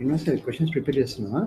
ಇನ್ನೊಂದ್ಸರಿ questions repeat చేస్తున్నా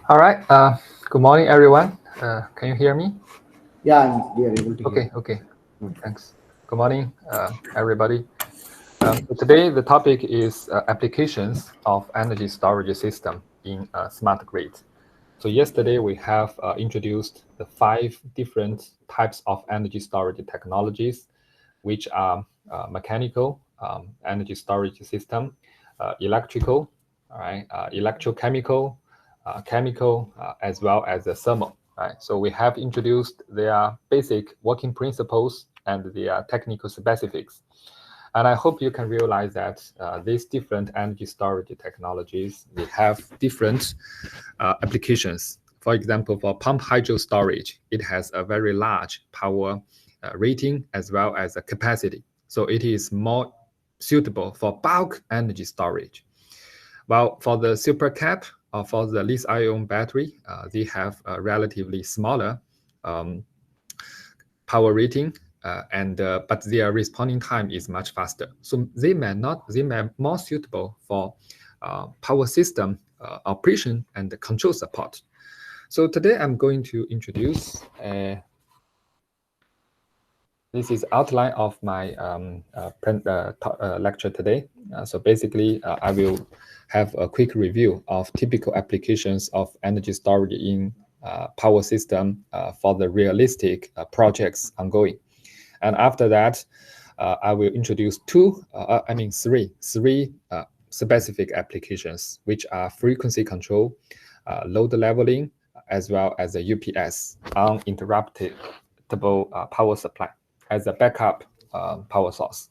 All right. Good morning, everyone. Can you hear me? Yeah, we are able to Okay. hear. Okay. Thanks. Good morning, everybody. So today the topic is applications of energy storage system in smart grid. So yesterday we have introduced the 5 different types of energy storage technologies, which are mechanical energy storage system, electrical, all right, electrochemical, chemical, as well as the thermal. Right. So we have introduced their basic working principles and their technical specifics. And I hope you can realize that these different energy storage technologies, they have different applications. For example, for pump hydro storage, it has a very large power rating as well as a capacity. So it is more suitable for bulk energy storage. While for the supercap or for the lithium-ion battery, they have a relatively smaller power rating, but their responding time is much faster. So they may more suitable for power system operation and control support. So today I'm going to introduce this is outline of my lecture today. So basically, I will have a quick review of typical applications of energy storage in power system for the realistic projects ongoing. And after that, I will introduce three specific applications, which are frequency control, load leveling, as well as the UPS, uninterruptible power supply, as a backup power source.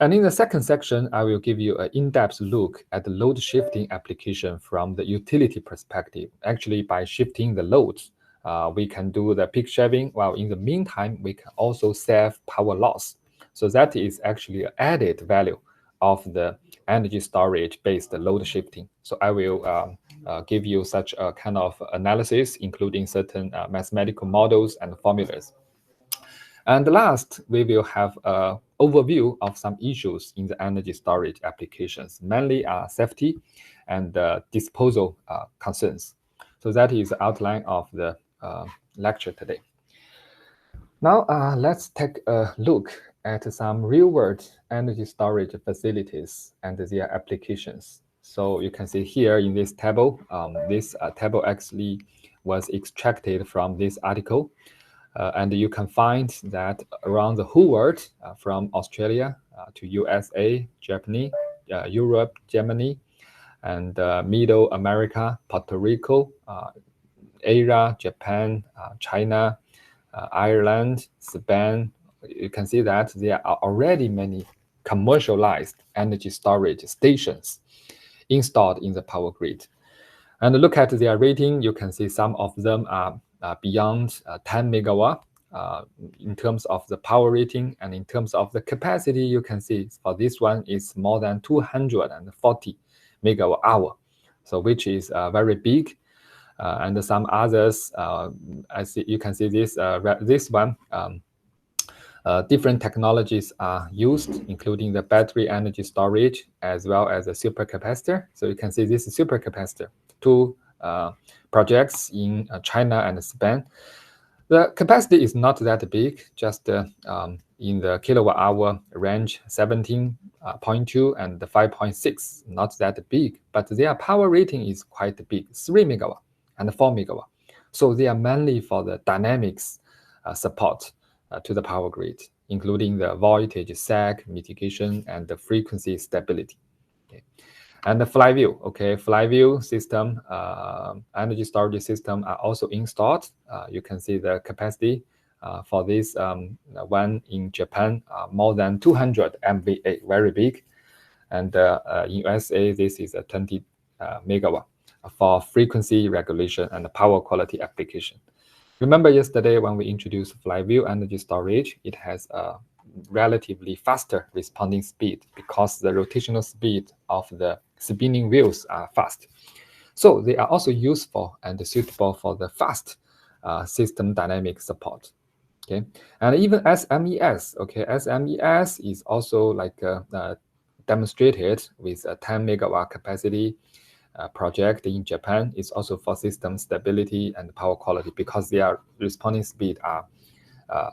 And in the second section, I will give you an in-depth look at the load shifting application from the utility perspective. Actually, by shifting the loads, we can do the peak shaving, while in the meantime, we can also save power loss. So that is actually an added value of the energy storage based load shifting. So I will give you such a kind of analysis, including certain mathematical models and formulas. And last, we will have an overview of some issues in the energy storage applications, mainly safety and disposal concerns. So that is the outline of the lecture today. Now, let's take a look at some real-world energy storage facilities and their applications. So you can see here in this table, this table actually was extracted from this article. And you can find that around the whole world, from Australia to USA, Japan, Europe, Germany, and Middle America, Puerto Rico, Asia, Japan, China, Ireland, Spain, you can see that there are already many commercialized energy storage stations installed in the power grid. And look at their rating, you can see some of them are beyond 10 megawatt in terms of the power rating, and in terms of the capacity, you can see for this one is more than 240 megawatt hour, so which is very big. And some others, you can see this one, different technologies are used, including the battery energy storage as well as a supercapacitor. So you can see this is supercapacitor, two projects in China and Spain. The capacity is not that big, just in the kilowatt hour range, 17.2 and 5.6, not that big, but their power rating is quite big, 3 megawatt and 4 megawatt. So they are mainly for the dynamics support to the power grid, including the voltage sag mitigation and the frequency stability. Okay. And the flywheel, okay, flywheel system, energy storage system are also installed. You can see the capacity for this one in Japan, more than 200 MVA, very big. And in USA, this is a 20 megawatt for frequency regulation and power quality application. Remember yesterday when we introduced flywheel energy storage, it has a relatively faster responding speed because the rotational speed of the spinning wheels are fast. So they are also useful and suitable for the fast system dynamic support. Okay, and even SMES. Okay, SMES is also like demonstrated with a 10 megawatt capacity project in Japan. Is also for system stability and power quality because their responding speed are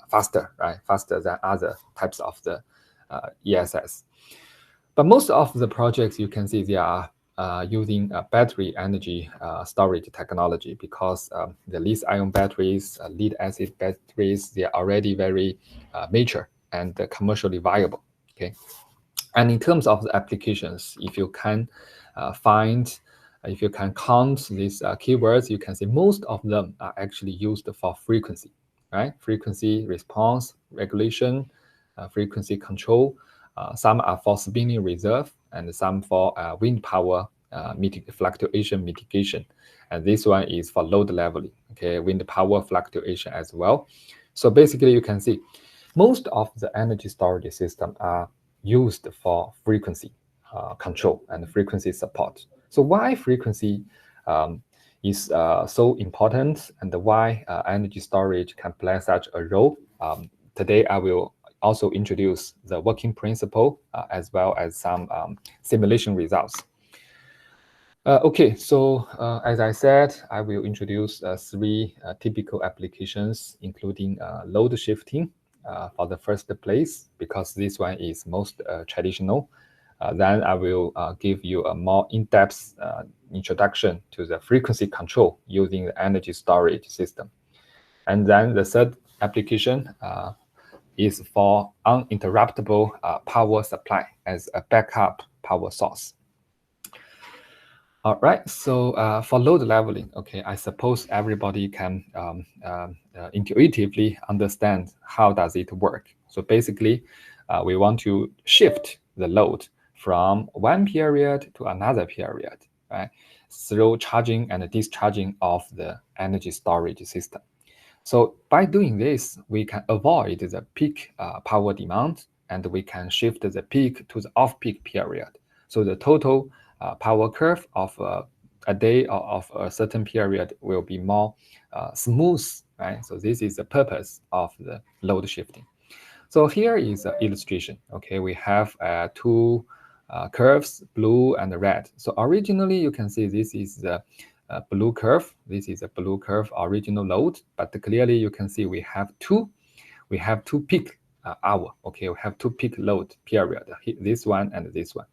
faster, right? Faster than other types of the ESS. But most of the projects you can see they are using battery energy storage technology because the lithium batteries, lead acid batteries, they are already very mature and commercially viable. Okay, and in terms of the applications, if you can if you can count these keywords, you can see most of them are actually used for frequency, right? Frequency response regulation, frequency control. Some are for spinning reserve, and some for wind power fluctuation mitigation. And this one is for load leveling, okay, wind power fluctuation as well. So basically, you can see most of the energy storage system are used for frequency control and frequency support. So why frequency is so important, and why energy storage can play such a role? Today, I will also introduce the working principle as well as some simulation results. Okay, so as I said, I will introduce three typical applications, including load shifting for the first place, because this one is most traditional. Then I will give you a more in-depth introduction to the frequency control using the energy storage system. And then the third application is for uninterruptible power supply as a backup power source. All right, so for load leveling, okay, I suppose everybody can intuitively understand how does it work. So basically, we want to shift the load from one period to another period, right, through charging and discharging of the energy storage system. So by doing this, we can avoid the peak power demand, and we can shift the peak to the off-peak period So the total power curve of a day or of a certain period will be more smooth, right? So this is the purpose of the load shifting. So here is an illustration. Okay, we have two curves, blue and red. So originally you can see this is the blue curve. This is a blue curve original load, but clearly you can see we have two peak hour. Okay, we have two peak load period, this one and this one.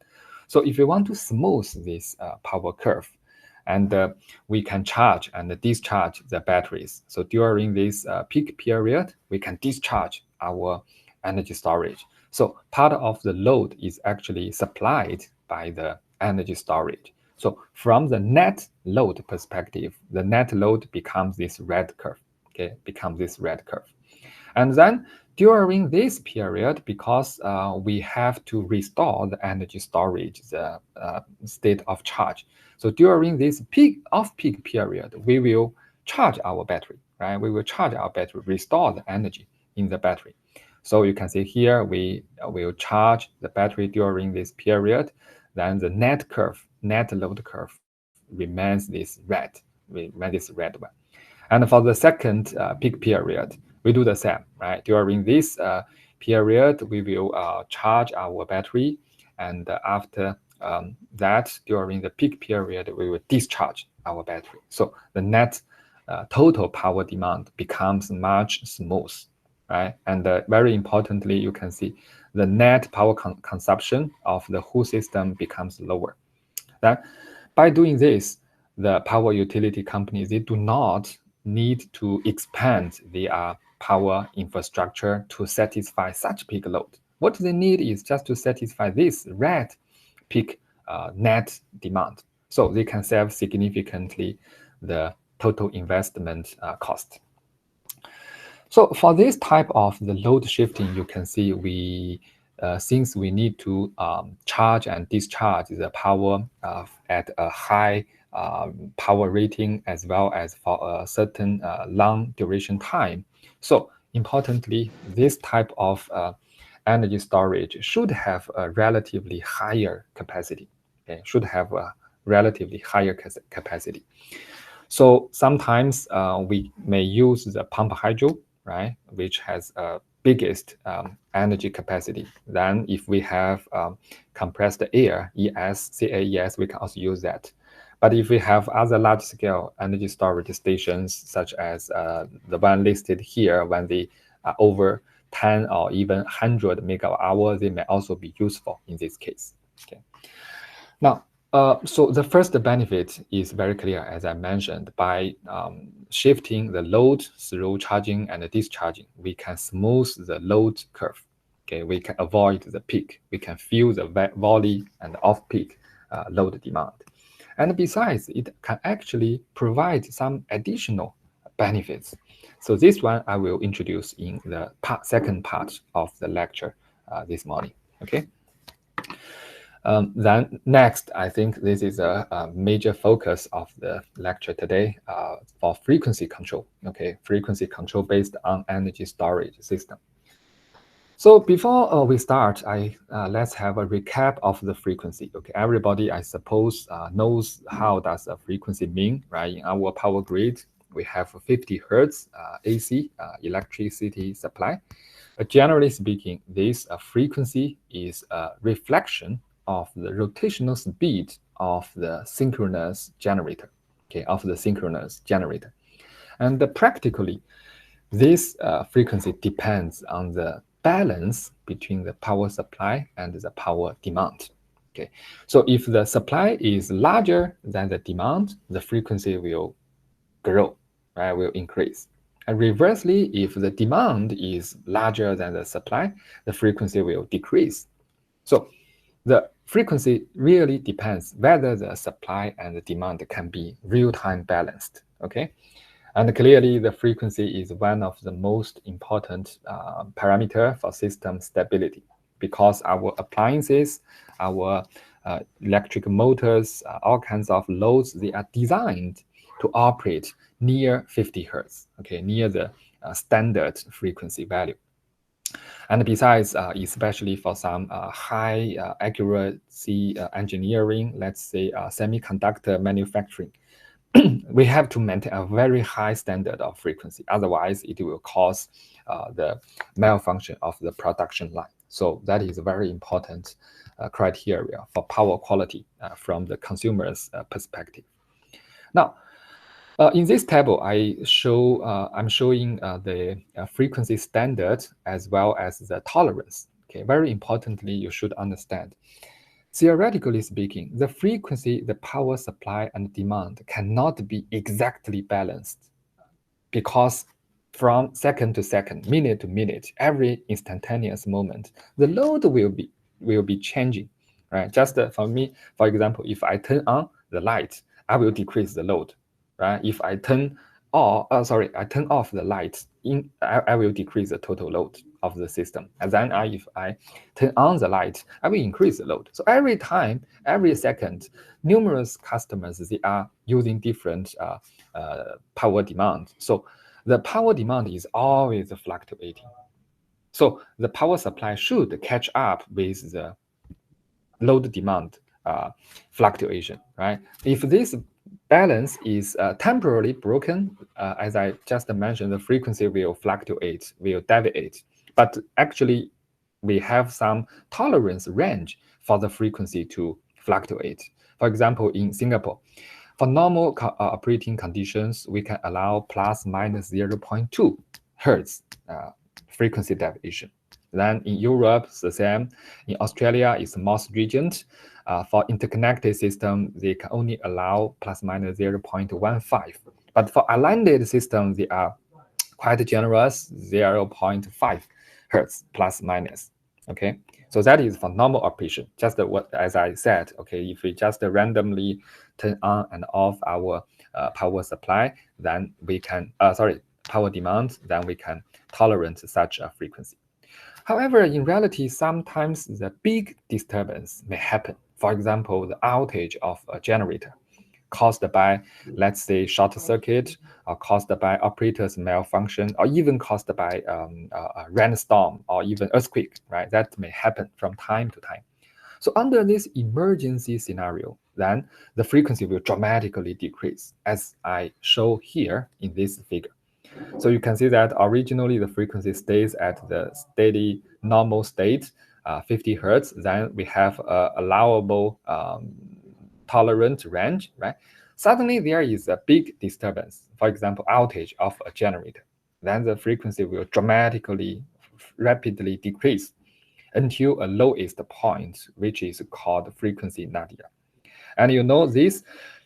So if you want to smooth this power curve, and we can charge and discharge the batteries. So during this peak period, we can discharge our energy storage. So part of the load is actually supplied by the energy storage. So from the net load perspective, the net load becomes this red curve. Okay, becomes this red curve. And then during this period, because we have to restore the energy storage, the state of charge. So during this off-peak period, we will charge our battery, right? We will charge our battery, restore the energy in the battery. So you can see here, we will charge the battery during this period. Then the net load curve remains this red one. And for the second peak period, we do the same, right? During this period, we will charge our battery, and after that, during the peak period, we will discharge our battery. So the net total power demand becomes much smooth, right? And very importantly, you can see the net power consumption of the whole system becomes lower. That by doing this, the power utility companies, they do not need to expand their power infrastructure to satisfy such peak load. What they need is just to satisfy this red peak net demand. So they can save significantly the total investment cost. So for this type of the load shifting, you can see since we need to charge and discharge the power at a high power rating as well as for a certain long duration time. So importantly, this type of energy storage should have a relatively higher capacity. Okay? Should have a relatively higher capacity. So sometimes we may use the pumped hydro, right, which has a biggest energy capacity. Then if we have compressed air, ES, CAES, we can also use that. But if we have other large-scale energy storage stations, such as the one listed here, when they are over 10 or even 100 megawatt hour, they may also be useful in this case. Okay. Now, so the first benefit is very clear, as I mentioned. By shifting the load through charging and discharging, we can smooth the load curve. Okay, we can avoid the peak. We can fill the valley and off-peak load demand. And besides, it can actually provide some additional benefits. So this one I will introduce in the second part of the lecture this morning. Okay. Then next, I think this is a major focus of the lecture today for frequency control. Okay, frequency control based on energy storage system. So before we start, let's have a recap of the frequency. Okay, everybody, I suppose, knows how does a frequency mean, right? In our power grid, we have 50 hertz AC electricity supply. But generally speaking, this frequency is a reflection of the rotational speed of the synchronous generator. Okay, of the synchronous generator, and practically, this frequency depends on the balance between the power supply and the power demand. Okay, so if the supply is larger than the demand, the frequency will grow, right? Will increase. And reversely, if the demand is larger than the supply, the frequency will decrease. So the frequency really depends whether the supply and the demand can be real-time balanced. Okay. And clearly, the frequency is one of the most important parameter for system stability, because our appliances, our electric motors, all kinds of loads, they are designed to operate near 50 hertz, okay, near the standard frequency value. And besides, especially for some high accuracy engineering, let's say semiconductor manufacturing, we have to maintain a very high standard of frequency. Otherwise, it will cause the malfunction of the production line. So that is a very important criteria for power quality from the consumer's perspective. Now, in this table, I'm showing the frequency standard as well as the tolerance. Okay, very importantly, you should understand. Theoretically speaking, the frequency, the power supply, and demand cannot be exactly balanced because from second to second, minute to minute, every instantaneous moment, the load will be changing, right? Just for me, for example, if I turn on the light, I will decrease the load, right? If I turn I turn off the lights, I will decrease the total load of the system. And then if I turn on the light, I will increase the load. So every time, every second, numerous customers, they are using different power demand. So the power demand is always fluctuating. So the power supply should catch up with the load demand fluctuation, right? If this balance is temporarily broken, as I just mentioned, the frequency will fluctuate, will deviate. But actually, we have some tolerance range for the frequency to fluctuate. For example, in Singapore, for normal operating conditions, we can allow plus minus 0.2 hertz frequency deviation. Then in Europe, the same. In Australia, it's more stringent. For interconnected system, they can only allow plus minus 0.15. But for aligned systems, they are quite generous, 0.5 hertz plus minus. Okay, so that is for normal operation. Just what as I said. Okay, if we just randomly turn on and off our power supply, then we can power demand, then we can tolerate such a frequency. However, in reality, sometimes the big disturbance may happen. For example, the outage of a generator caused by, let's say, short circuit, or caused by operator's malfunction, or even caused by a rainstorm or even earthquake, right? That may happen from time to time. So under this emergency scenario, then the frequency will dramatically decrease, as I show here in this figure. So you can see that originally the frequency stays at the steady normal state, 50 hertz. Then we have allowable tolerant range, right? Suddenly there is a big disturbance, for example, outage of a generator. Then the frequency will dramatically, rapidly decrease until a lowest point, which is called frequency nadir. And you know this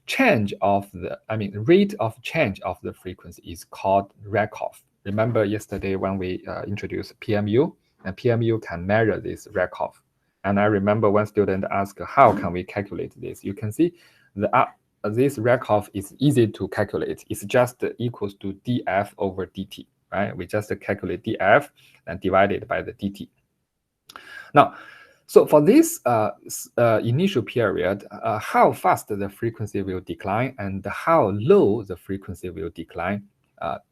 change of the, rate of change of the frequency is called Rakoff. Remember yesterday when we introduced PMU, and PMU can measure this Rakoff. And I remember one student asked, how can we calculate this? You can see this Rakoff is easy to calculate. It's just equals to dF over dt, right? We just calculate dF and divide it by the dt. Now, so for this initial period, how fast the frequency will decline and how low the frequency will decline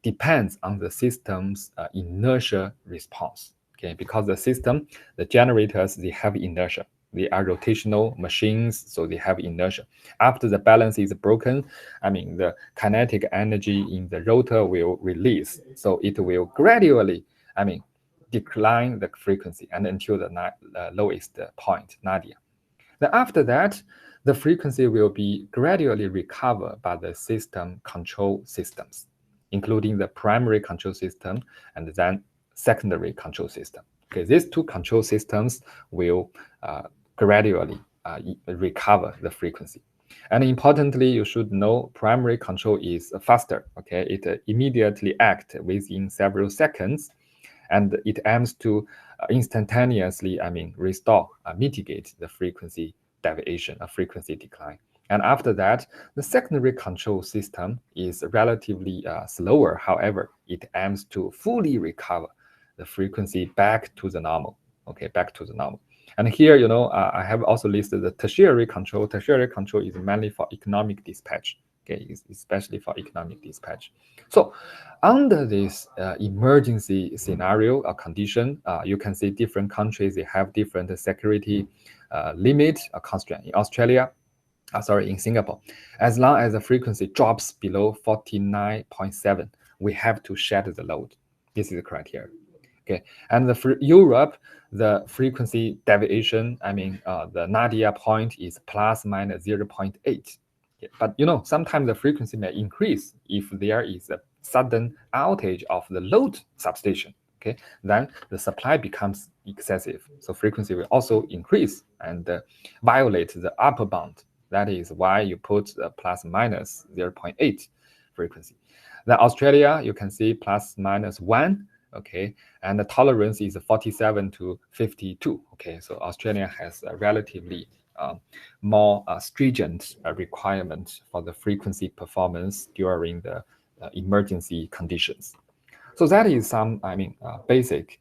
depends on the system's inertia response. Okay, because the system, the generators, they have inertia. They are rotational machines, so they have inertia. After the balance is broken, the kinetic energy in the rotor will release. So it will gradually, decline the frequency and until the lowest point, nadir. Then after that, the frequency will be gradually recovered by the system control systems, including the primary control system and then secondary control system. Okay, these two control systems will gradually recover the frequency. And importantly, you should know primary control is faster. Okay, it immediately acts within several seconds, and it aims to instantaneously, restore, mitigate the frequency deviation, a frequency decline. And after that, the secondary control system is relatively slower. However, it aims to fully recover the frequency back to the normal. Okay, back to the normal. And here, I have also listed the tertiary control. Tertiary control is mainly for economic dispatch. okay, especially for economic dispatch. So under this emergency scenario or condition, you can see different countries, they have different security limit or constraint. In Australia, in Singapore, as long as the frequency drops below 49.7, we have to shed the load. This is the criteria. Okay, and for Europe, the frequency deviation, the nadir point is plus minus 0.8. Okay. But sometimes the frequency may increase if there is a sudden outage of the load substation. Okay, then the supply becomes excessive, so frequency will also increase and violate the upper bound. That is why you put plus minus 0.8 frequency. Then Australia, you can see plus minus 1. Okay, and the tolerance is 47 to 52. Okay, so Australia has a relatively more stringent requirement for the frequency performance during the emergency conditions. So that is some, basic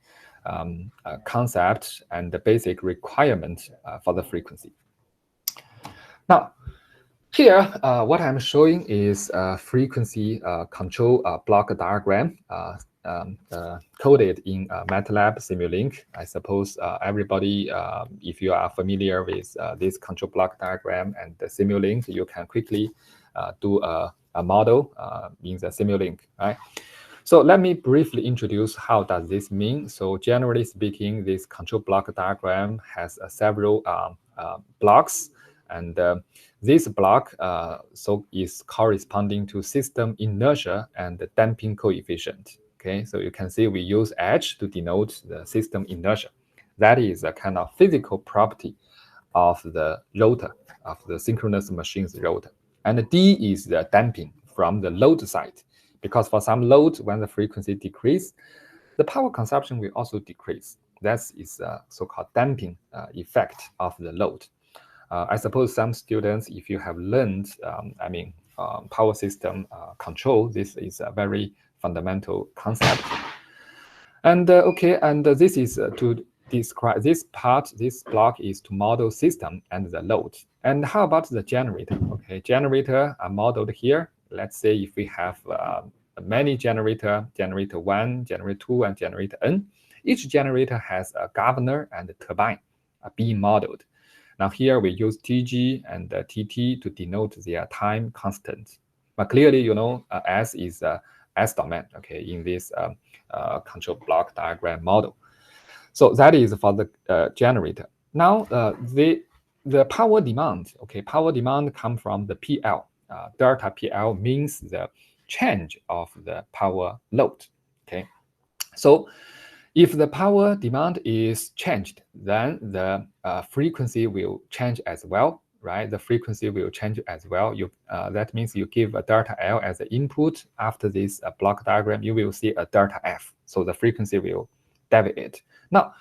concept and the basic requirement for the frequency. Now, here, what I'm showing is a frequency control block diagram coded in MATLAB Simulink. I suppose everybody, if you are familiar with this control block diagram and the Simulink, you can quickly do a model in the Simulink, right? So let me briefly introduce how does this mean. So generally speaking, this control block diagram has several blocks, and this block is corresponding to system inertia and the damping coefficient. Okay, so you can see we use H to denote the system inertia. That is a kind of physical property of the rotor, of the synchronous machine's rotor. And D is the damping from the load side, because for some load, when the frequency decreases, the power consumption will also decrease. That is a so-called damping effect of the load. I suppose some students, if you have learned, power system control, this is a very fundamental concept. And this is to describe this part. This block is to model system and the load. And how about the generator? Okay, generator are modeled here. Let's say if we have many generator 1, generator 2, and generator N. Each generator has a governor and a turbine being modeled. Now here we use TG and TT to denote their time constant. But clearly, S is S domain, okay, in this control block diagram model. So that is for the generator. Now the power demand, okay, power demand comes from the PL. Delta PL means the change of the power load. Okay, so if the power demand is changed, then the frequency will change as well, right? The frequency will change as well. That means you give a delta L as an input. After this block diagram, you will see a delta F. So the frequency will deviate. Now,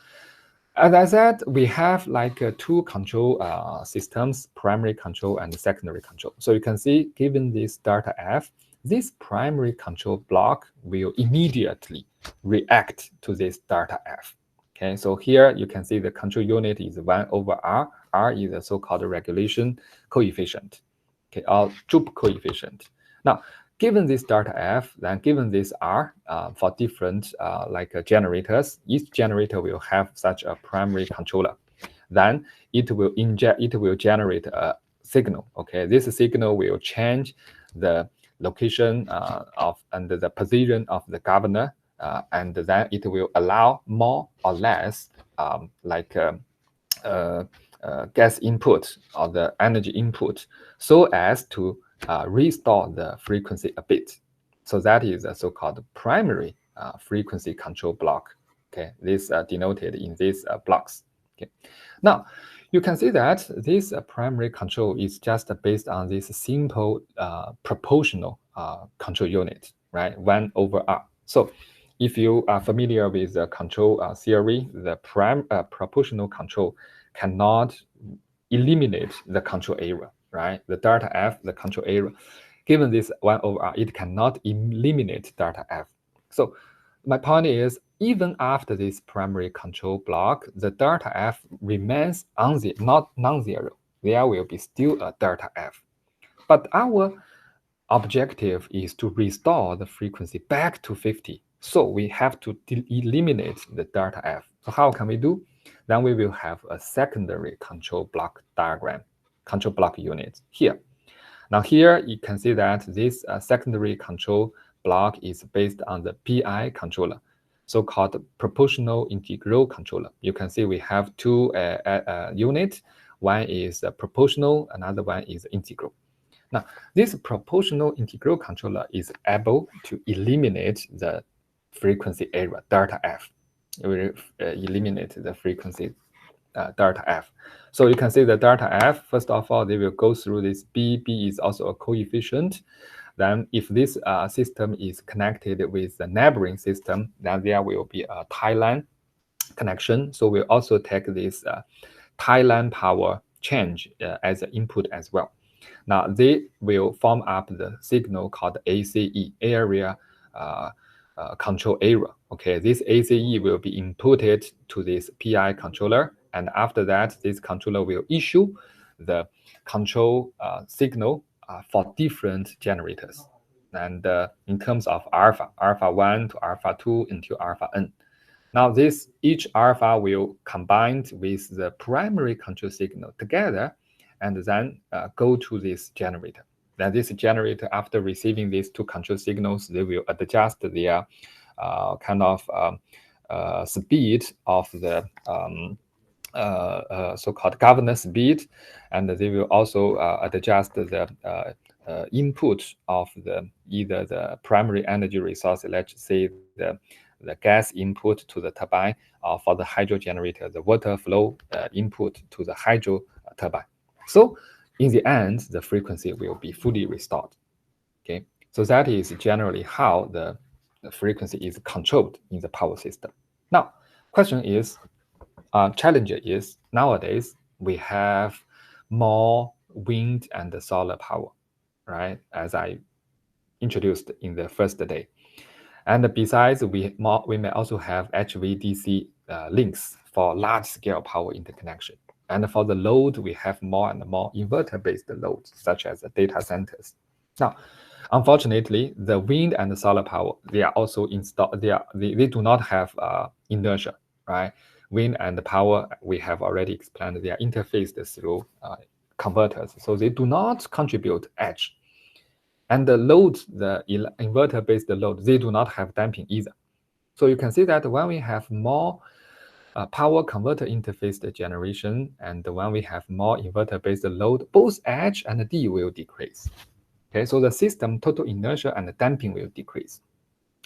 as I said, we have like two control systems, primary control and secondary control. So you can see, given this delta F, this primary control block will immediately react to this delta F. Okay, so here you can see the control unit is 1 over R. R is a so-called regulation coefficient, okay, or droop coefficient. Now, given this delta F, then given this R, for different generators, each generator will have such a primary controller. Then it will generate a signal. Okay, this signal will change the location and the position of the governor, and then it will allow more or less gas input or the energy input, so as to restore the frequency a bit. So that is a so-called primary frequency control block. Okay, this denoted in these blocks. Okay, now you can see that this primary control is just based on this simple proportional control unit, right? 1 over R. So if you are familiar with the control theory, the proportional control cannot eliminate the control error, right? The delta F, the control error, given this 1 over R, it cannot eliminate delta F. So my point is, even after this primary control block, the delta F remains not non-zero. There will be still a delta F. But our objective is to restore the frequency back to 50. So we have to eliminate the delta F. So how can we do? Then we will have a secondary control block diagram, control block unit here. Now here you can see that this secondary control block is based on the PI controller, so-called proportional integral controller. You can see we have two units. One is proportional, another one is integral. Now, this proportional integral controller is able to eliminate the frequency error, delta F. It will eliminate the frequency delta F. So you can see the delta F, first of all, they will go through this B. B is also a coefficient. Then if this system is connected with the neighboring system, then there will be a tie line connection. So we'll also take this tie line power change as an input as well. Now they will form up the signal called ACE, area control area. Okay, this ACE will be inputted to this PI controller, and after that, this controller will issue the control signal for different generators. And in terms of alpha 1 to alpha 2 until alpha n. Now this each alpha will combine with the primary control signal together and then go to this generator. Then this generator, after receiving these two control signals, they will adjust their kind of speed of the so-called governor speed, and they will also adjust the input of the either the primary energy resource, let's say the gas input to the turbine, or for the hydro generator, the water flow input to the hydro turbine. So in the end, the frequency will be fully restored. Okay, so that is generally how the frequency is controlled in the power system. Now, question is, challenge is nowadays we have more wind and solar power, right? As I introduced in the first day. And besides, we may also have HVDC links for large-scale power interconnection. And for the load, we have more and more inverter-based loads, such as the data centers. Now, unfortunately, the wind and the solar power, they are also installed. They do not have inertia, right? Wind and the power, we have already explained, they are interfaced through converters, so they do not contribute edge. And the load, the inverter-based load, they do not have damping either. So you can see that when we have more power converter interfaced generation, and when we have more inverter-based load, both edge and D will decrease. Okay, so the system total inertia and the damping will decrease.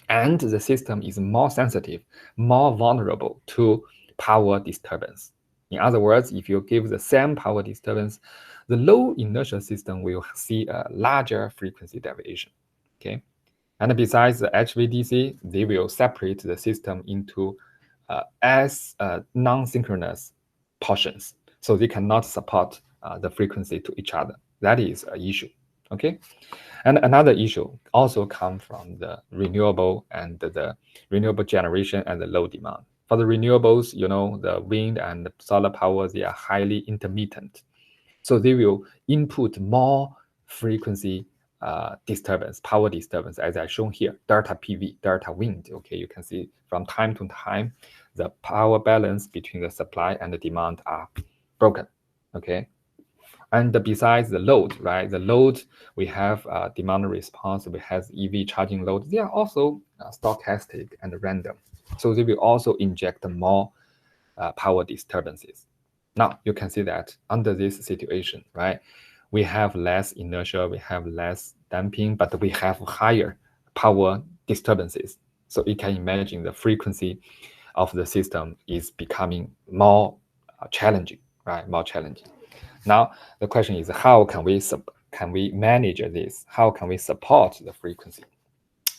And the system is more sensitive, more vulnerable to power disturbance. In other words, if you give the same power disturbance, the low inertia system will see a larger frequency deviation. Okay, and besides the HVDC, they will separate the system into as non-synchronous portions, so they cannot support the frequency to each other. That is an issue. Okay, and another issue also comes from the renewable and the renewable generation and the load demand. For the renewables, you know, the wind and the solar power, they are highly intermittent. So they will input more frequency disturbance, power disturbance, as I shown here, delta PV, delta wind. Okay, you can see from time to time, the power balance between the supply and the demand are broken. Okay, and besides the load, right? The load, we have demand response, we have EV charging load. They are also stochastic and random. So they will also inject more power disturbances. Now, you can see that under this situation, right, we have less inertia, we have less damping, but we have higher power disturbances. So you can imagine the frequency of the system is becoming more challenging, right, more challenging. Now, the question is, how can we manage this? How can we support the frequency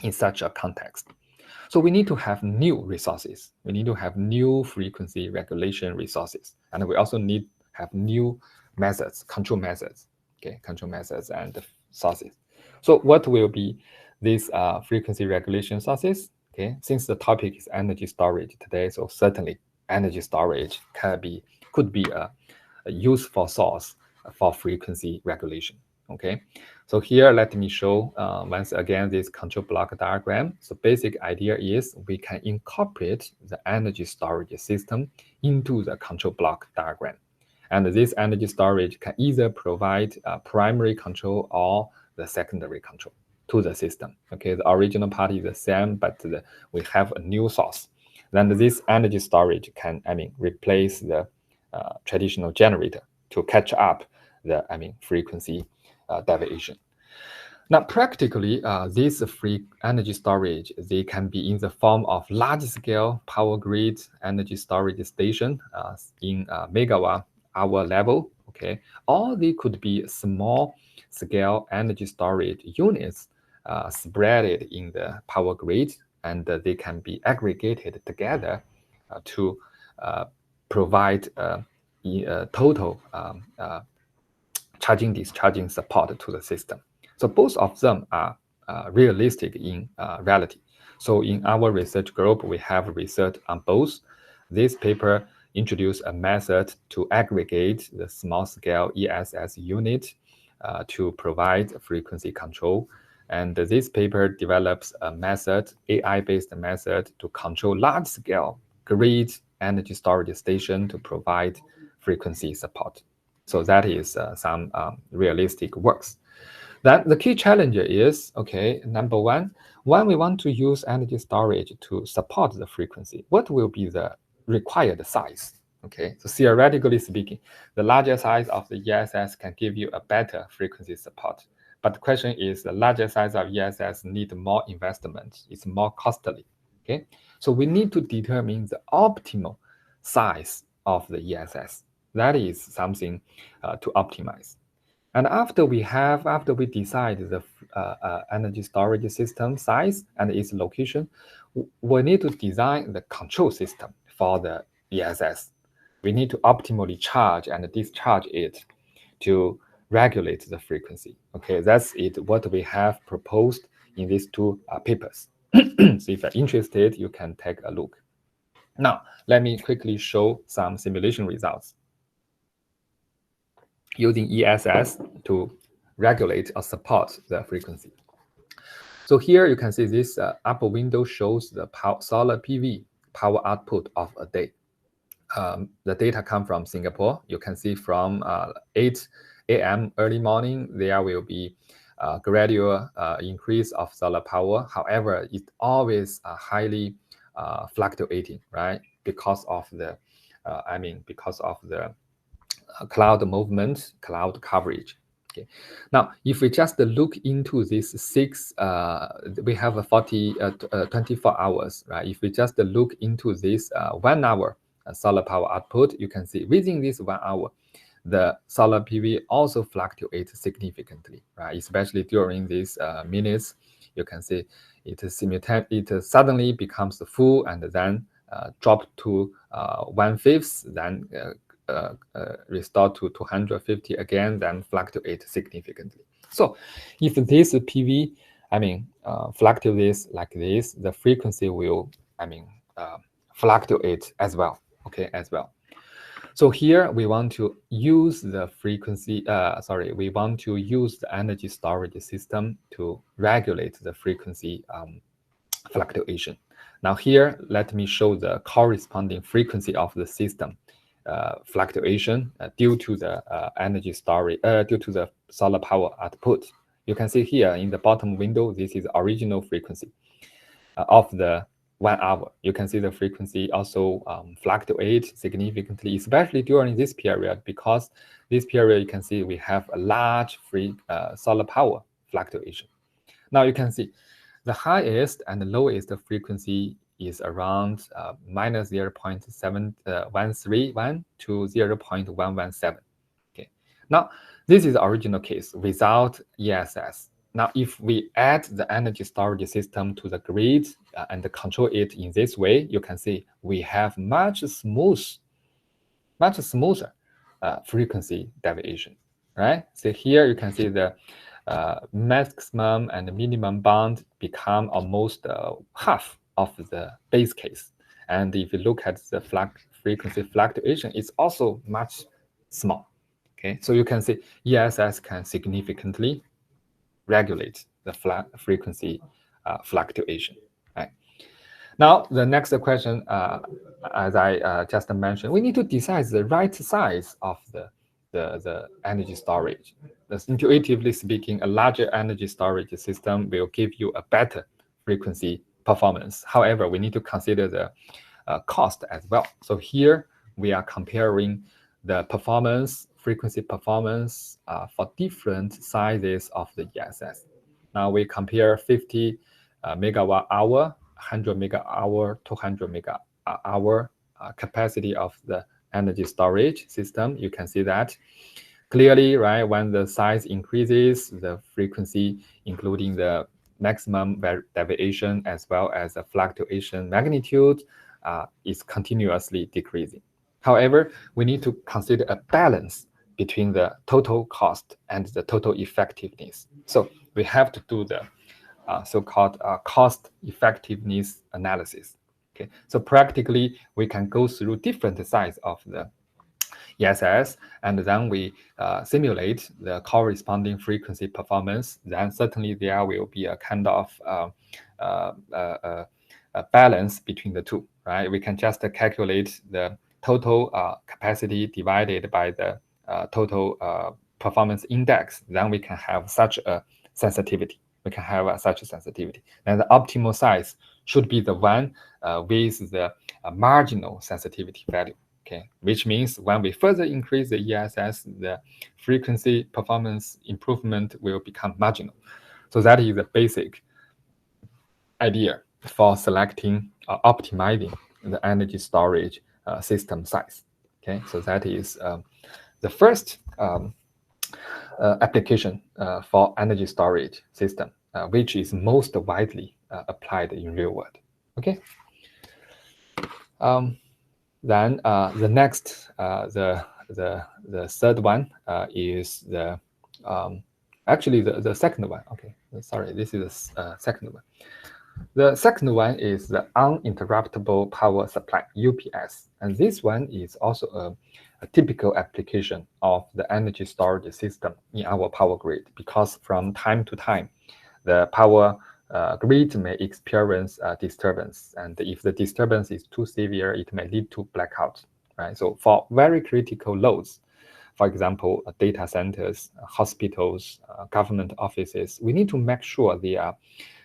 in such a context? So we need to have new resources. We need to have new frequency regulation resources. And we also need to have new methods, control methods, okay, control methods and sources. So what will be these frequency regulation sources? Okay, since the topic is energy storage today, so certainly energy storage could be a useful source for frequency regulation. Okay, so here let me show once again this control block diagram. So basic idea is we can incorporate the energy storage system into the control block diagram. And this energy storage can either provide primary control or the secondary control to the system. Okay, the original part is the same, but we have a new source. Then this energy storage can, replace the traditional generator to catch up the, frequency deviation. Now, practically, this free energy storage, they can be in the form of large-scale power grid energy storage station in megawatt-hour level, okay? Or they could be small-scale energy storage units spread in the power grid, and they can be aggregated together to provide total charging discharging support to the system. So both of them are realistic in reality. So in our research group, we have research on both. This paper introduced a method to aggregate the small-scale ESS unit to provide frequency control. And this paper develops a method, AI-based method, to control large-scale grid energy storage station to provide frequency support. So that is some realistic works. Then the key challenge is, okay, number one, when we want to use energy storage to support the frequency, what will be the required size? Okay, so theoretically speaking, the larger size of the ESS can give you a better frequency support. But the question is, the larger size of ESS need more investment. It's more costly. Okay, so we need to determine the optimal size of the ESS. That is something to optimize. And after we decide the energy storage system size and its location, we need to design the control system for the ESS. We need to optimally charge and discharge it to regulate the frequency. Okay, that's it. What we have proposed in these two papers. So if you're interested, you can take a look. Now, let me quickly show some simulation results using ESS to regulate or support the frequency. So here you can see this upper window shows the solar PV power output of a day. The data come from Singapore. You can see from 8 a.m. early morning, there will be a gradual increase of solar power. However, it's always highly fluctuating, right? Because of the, cloud movement, cloud coverage. Okay. Now, if we just look into this we have a 24 hours, right? If we just look into this 1 hour solar power output, you can see within this 1 hour, the solar PV also fluctuates significantly, right? Especially during these minutes, you can see it suddenly becomes full and then drop to 1/5, then restore to 250 again, then fluctuate significantly. So if this PV, fluctuates like this, the frequency will, fluctuate as well, okay, as well. So here we want to use the frequency, we want to use the energy storage system to regulate the frequency fluctuation. Now here, let me show the corresponding frequency of the system fluctuation due to the energy storage, due to the solar power output. You can see here in the bottom window, this is original frequency of the 1 hour. You can see the frequency also fluctuate significantly, especially during this period, because this period you can see we have a large solar power fluctuation. Now you can see the highest and the lowest frequency is around minus 0.7131 to 0.117. Okay. Now, this is the original case without ESS. Now, if we add the energy storage system to the grid and control it in this way, you can see we have much smoother frequency deviation, right? So here you can see the maximum and minimum bound become almost half of the base case. And if you look at the frequency fluctuation, it's also much small. Okay, so you can see ESS can significantly regulate the frequency fluctuation. Right. Now, the next question, as I just mentioned, we need to decide the right size of the energy storage. Thus, intuitively speaking, a larger energy storage system will give you a better frequency performance. However, we need to consider the cost as well. So here we are comparing the performance, frequency performance for different sizes of the ESS. Now we compare 50 megawatt hour, 100 megawatt hour, 200 megawatt hour capacity of the energy storage system. You can see that clearly, right? When the size increases, the frequency, including the maximum deviation as well as the fluctuation magnitude, is continuously decreasing. However, we need to consider a balance between the total cost and the total effectiveness. So we have to do the so-called cost effectiveness analysis. Okay, so practically we can go through different sides of the ESS, and then we simulate the corresponding frequency performance. Then certainly there will be a kind of a balance between the two, right? We can just calculate the total capacity divided by the total performance index. Then we can have such a sensitivity. We can have such a sensitivity. And the optimal size should be the one with the marginal sensitivity value. Okay, which means when we further increase the ESS, the frequency performance improvement will become marginal. So that is the basic idea for selecting or optimizing the energy storage system size. Okay, so that is the first application for energy storage system, which is most widely applied in real world. Okay. Then the next, the third one is the actually the second one. Okay, sorry, this is the second one. The second one is the uninterruptible power supply, UPS, and this one is also a typical application of the energy storage system in our power grid, because from time to time, the power grid may experience disturbance, and if the disturbance is too severe, it may lead to blackout. Right. So for very critical loads, for example, data centers, hospitals, government offices, we need to make sure their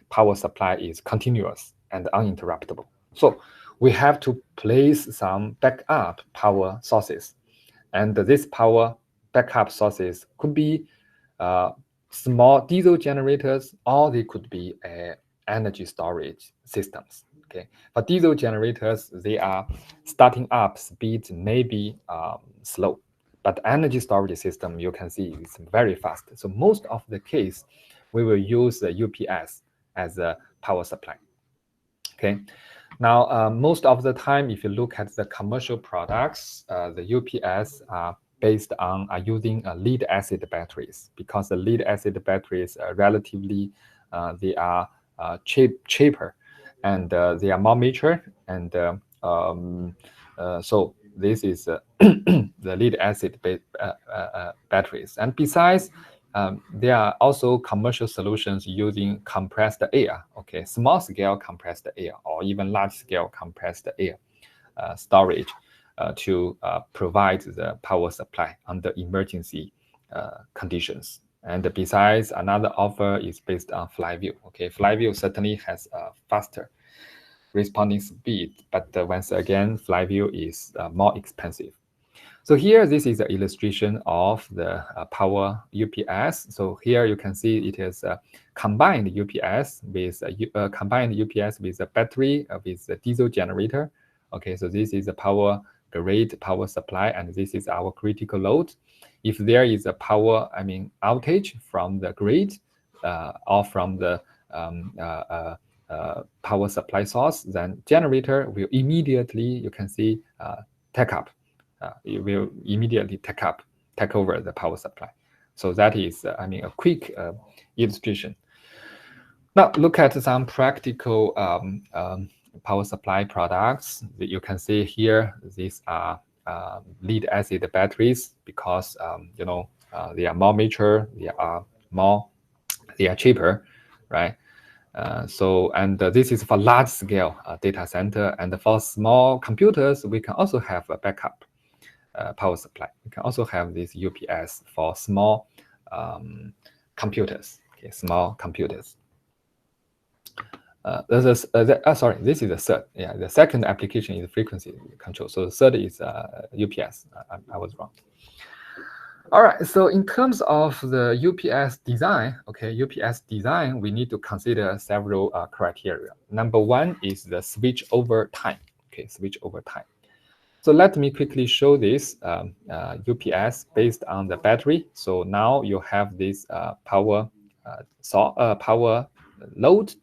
power supply is continuous and uninterruptible. So we have to place some backup power sources, and this power backup sources could be small diesel generators, or they could be energy storage systems. Okay, for diesel generators, they are starting up speed may be slow, but energy storage system, you can see it's very fast. So most of the case, we will use the UPS as a power supply. Okay, now most of the time, if you look at the commercial products, the UPS are based on using lead acid batteries, because the lead acid batteries relatively they are cheaper, and they are more mature, and so this is the lead acid batteries. And besides, there are also commercial solutions using compressed air, okay, small scale compressed air, or even large scale compressed air storage to provide the power supply under emergency conditions. And besides, another offer is based on flywheel. Okay, flywheel certainly has a faster responding speed, but once again, flywheel is more expensive. So here, this is an illustration of the power UPS. So here you can see it is a combined UPS with a battery with a diesel generator. Okay, so this is a power grid power supply, and this is our critical load. If there is a power, outage from the grid or from the power supply source, then generator will immediately, you can see, take over the power supply. So that is, a quick illustration. Now look at some practical power supply products that you can see here. These are lead acid batteries because they are more mature, they are cheaper, right? This is for large scale data center, and for small computers, we can also have a backup power supply. We can also have this UPS for small computers, okay, small computers. This is the third. Yeah, the second application is frequency control. So the third is UPS. I was wrong. All right. So in terms of the UPS design, okay, UPS design, we need to consider several criteria. Number one is the switch over time. Okay, switch over time. So let me quickly show this UPS based on the battery. So now you have this power load.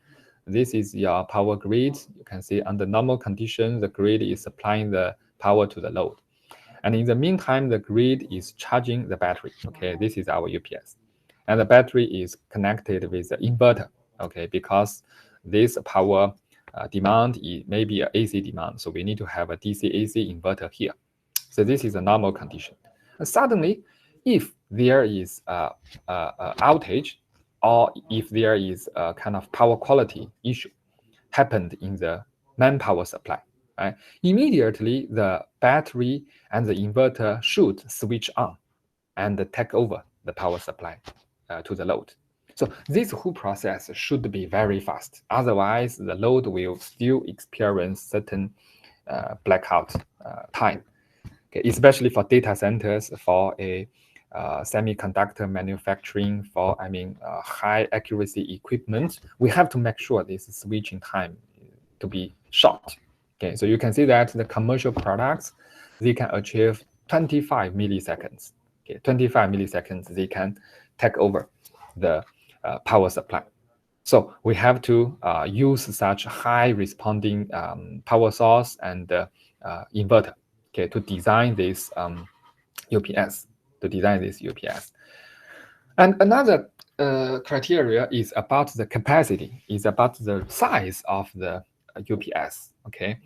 This is your power grid. You can see under normal conditions, the grid is supplying the power to the load. And in the meantime, the grid is charging the battery. Okay, this is our UPS. And the battery is connected with the inverter. Okay, because this power demand is maybe an AC demand. So we need to have a DC-AC inverter here. So this is a normal condition. And suddenly, if there is an outage, or if there is a kind of power quality issue happened in the manpower supply, right? Immediately, the battery and the inverter should switch on and take over the power supply to the load. So this whole process should be very fast. Otherwise, the load will still experience certain blackout time. Okay, especially for data centers, for a semiconductor manufacturing, for high accuracy equipment, we have to make sure this switching time to be short. Okay, so you can see that the commercial products, they can achieve 25 milliseconds. Okay, 25 milliseconds, they can take over the power supply. So we have to use such high responding power source and inverter, okay, to design this UPS. And another criteria is about the capacity, is about the size of the UPS. Okay,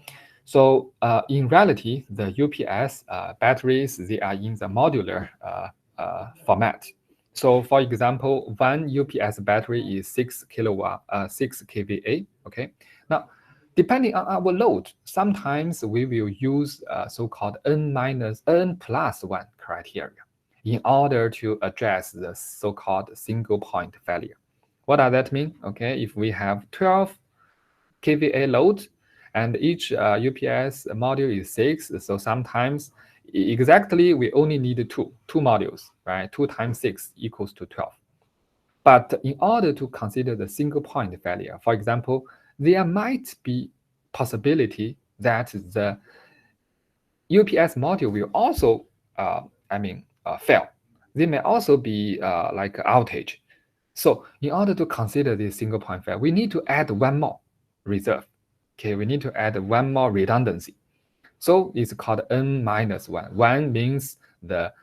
so in reality, the UPS batteries, they are in the modular format. So for example, one UPS battery is 6 kVA. Okay, now depending on our load, sometimes we will use so-called N+1 criteria in order to address the so-called single point failure. What does that mean? Okay, if we have 12 kVA load and each UPS module is 6, so sometimes exactly we only need two modules, right? 2 times 6 equals to 12. But in order to consider the single point failure, for example, there might be possibility that the UPS module will also, fail. There may also be like outage. So in order to consider this single point failure, we need to add one more reserve. Okay, we need to add one more redundancy. So it's called N-1. 1 means the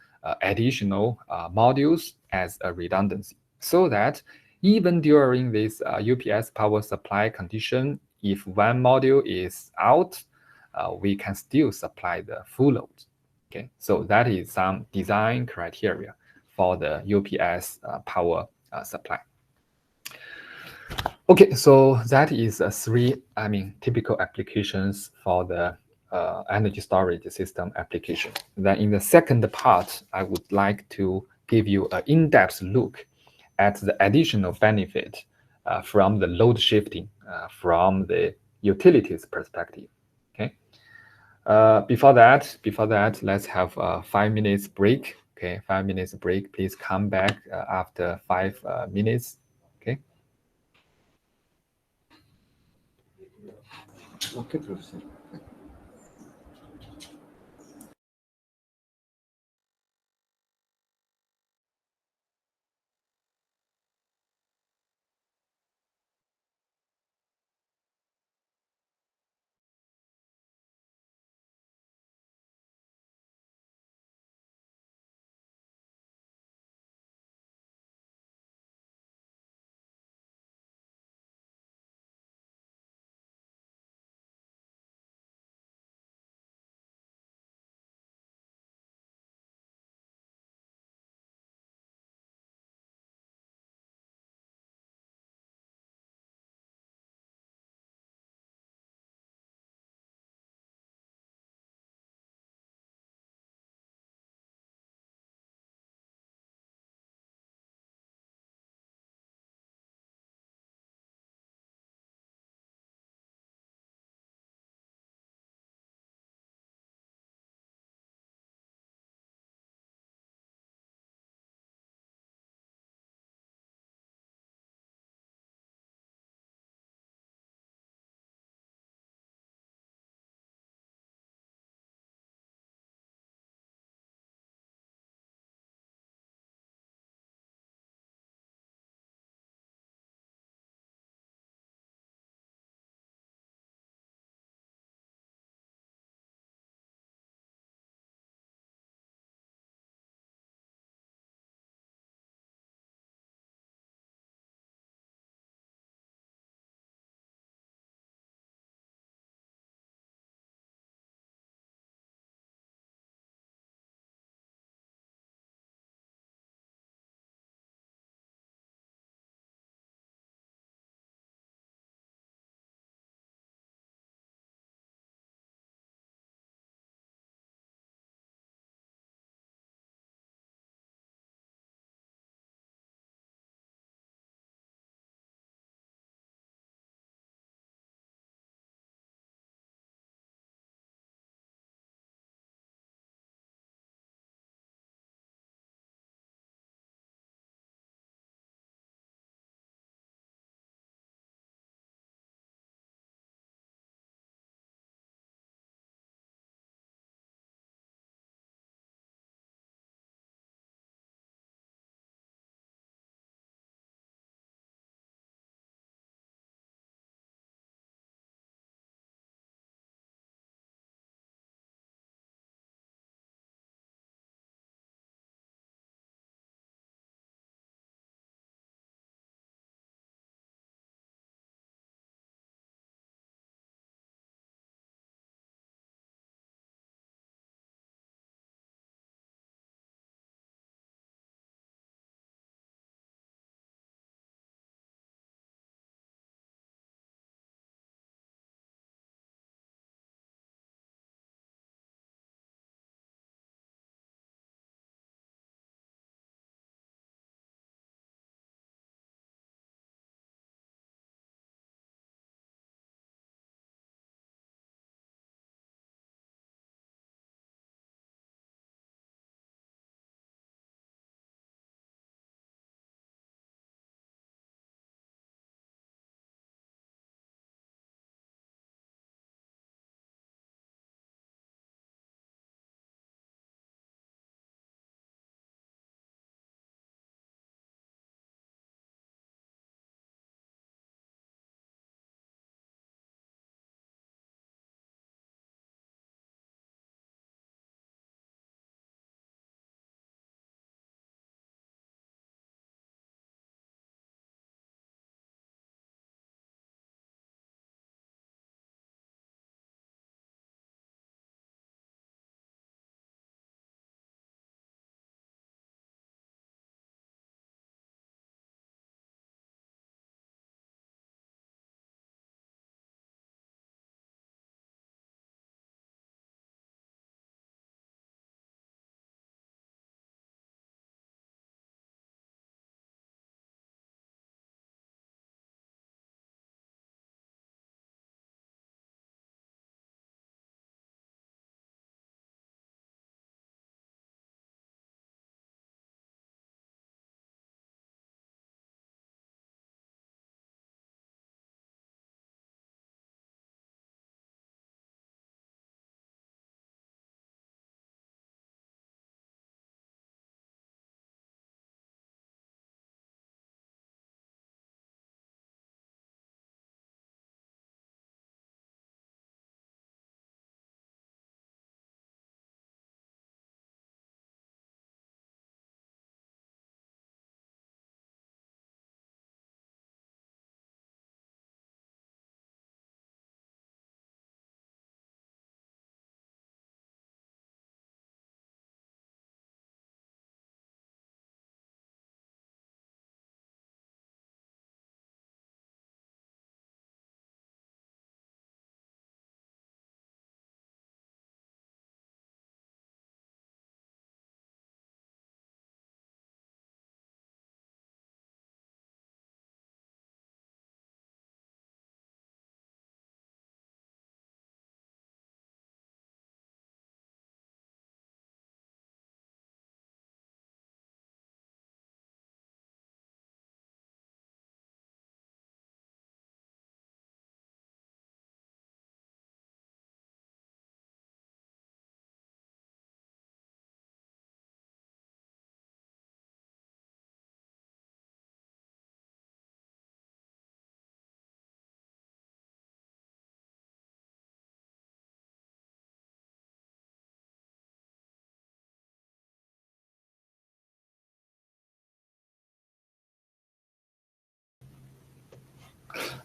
additional modules as a redundancy, so that even during this UPS power supply condition, if one module is out, we can still supply the full load. Okay, so that is some design criteria for the UPS power supply. Okay, so that is three, typical applications for the energy storage system application. Then in the second part, I would like to give you an in-depth look at the additional benefit from the load shifting from the utilities perspective. Okay. Before that, let's have a 5 minutes break. Okay, 5 minutes break. Please come back after 5 minutes. Okay. Okay, Professor.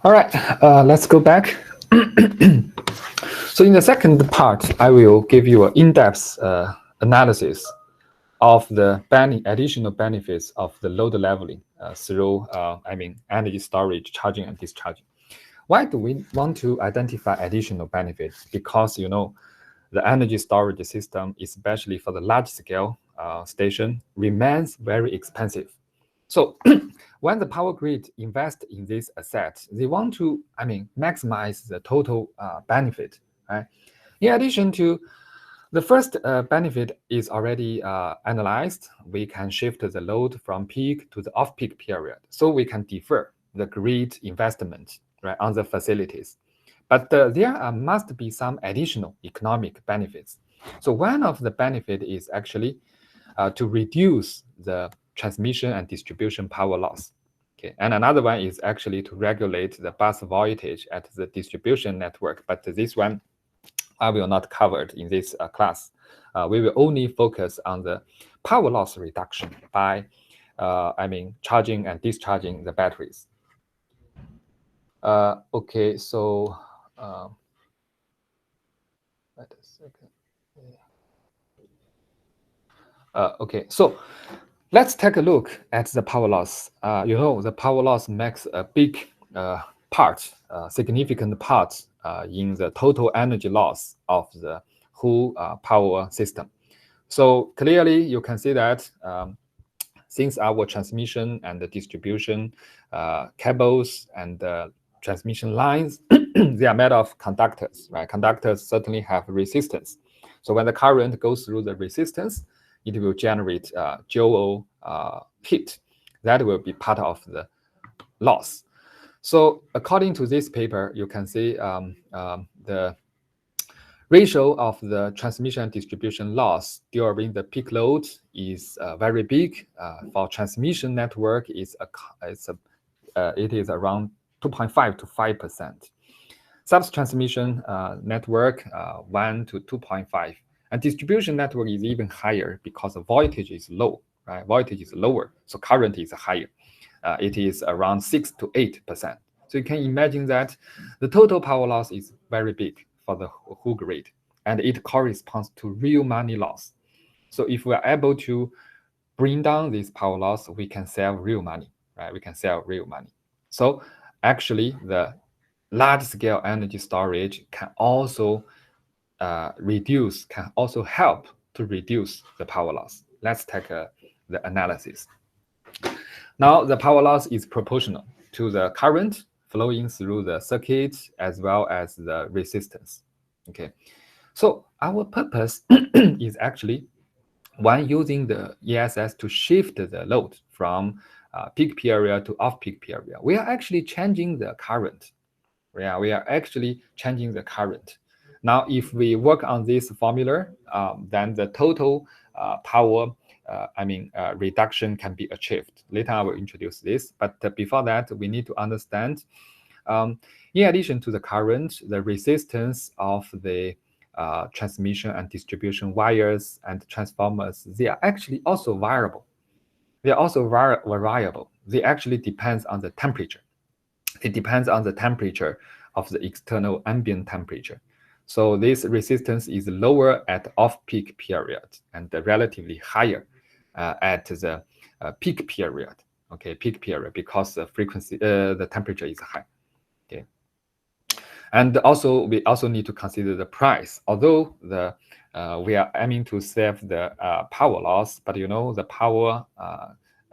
All right, let's go back. So in the second part, I will give you an in-depth analysis of the additional benefits of the load leveling through, energy storage, charging and discharging. Why do we want to identify additional benefits? Because, the energy storage system, especially for the large-scale station, remains very expensive. So when the power grid invests in this asset, they want to, maximize the total benefit. Right? In addition to the first benefit is already analyzed. We can shift the load from peak to the off-peak period, so we can defer the grid investment, right, on the facilities. But there must be some additional economic benefits. So one of the benefit is actually to reduce the transmission and distribution power loss. Okay, and another one is actually to regulate the bus voltage at the distribution network. But this one I will not cover it in this class. We will only focus on the power loss reduction by, charging and discharging the batteries. Okay, so wait a second. Okay, so let's take a look at the power loss. The power loss makes a big significant part in the total energy loss of the whole power system. So clearly, you can see that since our transmission and the distribution cables and transmission lines, they are made of conductors, right? Conductors certainly have resistance. So when the current goes through the resistance, it will generate joule heat. That will be part of the loss. So according to this paper, you can see the ratio of the transmission and distribution loss during the peak load is very big. For transmission network, it is around 2.5 to 5%. Sub-transmission network, 1 to 2.5. And distribution network is even higher because the voltage is low, right? Voltage is lower, so current is higher. It is around 6 to 8%. So you can imagine that the total power loss is very big for the whole grid, and it corresponds to real money loss. So if we are able to bring down this power loss, we can save real money, right? We can save real money. So actually, the large-scale energy storage can also help to reduce the power loss. Let's take the analysis. Now, the power loss is proportional to the current flowing through the circuit as well as the resistance. Okay, so our purpose is actually when using the ESS to shift the load from peak period to off-peak period. We are actually changing the current. We are actually changing the current. Now, if we work on this formula, then the total power reduction can be achieved. Later, I will introduce this. But before that, we need to understand, in addition to the current, the resistance of the transmission and distribution wires and transformers, they are actually also variable. They are also variable. They actually depends on the temperature. It depends on the temperature of the external ambient temperature. So this resistance is lower at off-peak period and relatively higher at the peak period. Okay, peak period, because the frequency, the temperature is high. Okay, and also we also need to consider the price. Although we are aiming to save the power loss, but the power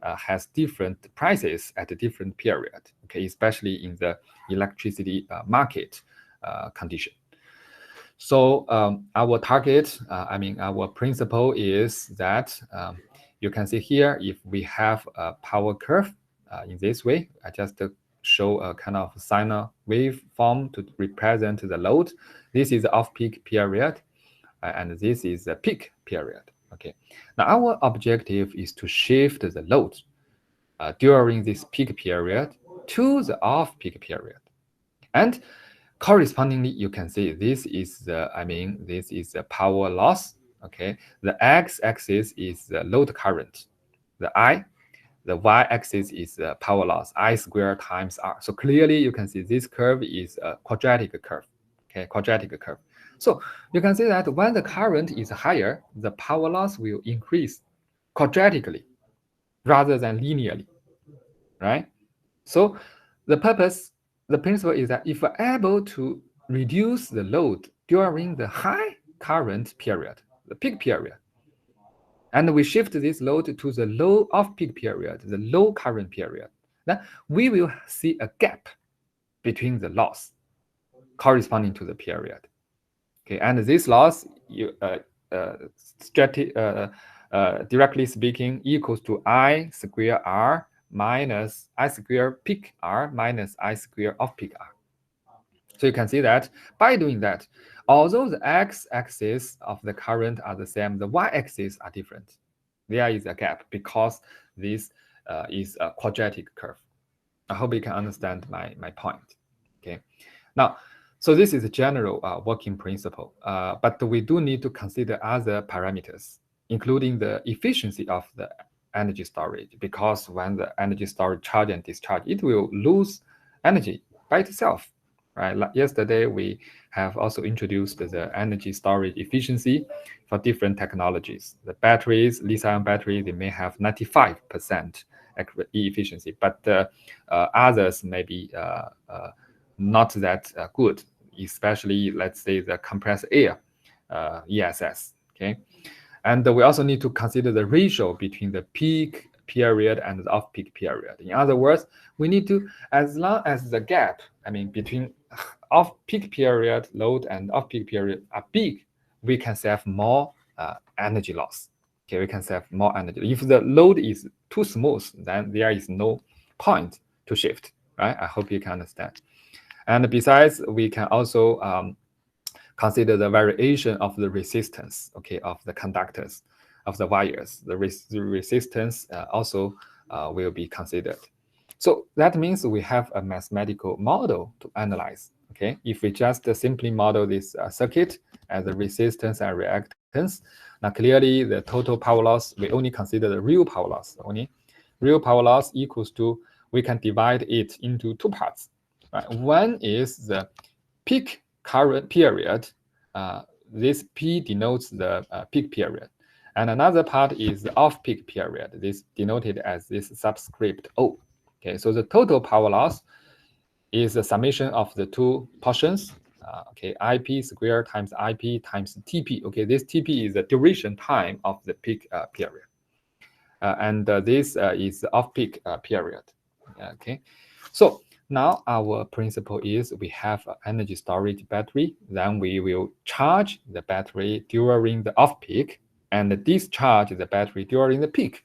has different prices at a different period. Okay, especially in the electricity market condition. So our target, our principle is that you can see here, if we have a power curve in this way, I just show a kind of sine wave form to represent the load. This is the off-peak period, and this is the peak period. Okay. Now our objective is to shift the load during this peak period to the off-peak period, and correspondingly, you can see this is the power loss. Okay, the x-axis is the load current, the I. the y-axis is the power loss, I squared times R. So clearly you can see this curve is a quadratic curve, okay, quadratic curve. So you can see that when the current is higher, the power loss will increase quadratically rather than linearly, right? So the principle is that if we're able to reduce the load during the high current period, the peak period, and we shift this load to the low off-peak period, the low current period, then we will see a gap between the loss corresponding to the period. Okay, and this loss, directly speaking, equals to I square R minus I square peak R minus I square off peak R. So you can see that by doing that, although the x-axis of the current are the same, the y-axis are different. There is a gap because this is a quadratic curve. I hope you can understand my point. Okay, now, so this is a general working principle, but we do need to consider other parameters, including the efficiency of the energy storage, because when the energy storage charge and discharge, it will lose energy by itself, right? Like yesterday, we have also introduced the energy storage efficiency for different technologies. The batteries, lithium battery, they may have 95% efficiency, but others may be not that good, especially, let's say, the compressed air, ESS, okay? And we also need to consider the ratio between the peak period and the off-peak period. In other words, we need to, as long as the gap, between off-peak period load and off-peak period are big, we can save more energy loss. Okay, we can save more energy. If the load is too smooth, then there is no point to shift, right? I hope you can understand. And besides, we can also consider the variation of the resistance, okay, of the conductors, of the wires. The resistance also will be considered. So that means we have a mathematical model to analyze, okay? If we just simply model this circuit as the resistance and reactance, now clearly the total power loss, we only consider the real power loss. Only real power loss equals to, we can divide it into two parts. Right? One is the peak current period. This P denotes the peak period. And another part is the off-peak period. This denoted as this subscript O. Okay, so the total power loss is the summation of the two portions. Okay, IP squared times IP times TP. Okay, this TP is the duration time of the peak period. And this is the off-peak period. Okay, so now our principle is we have an energy storage battery, then we will charge the battery during the off-peak and discharge the battery during the peak.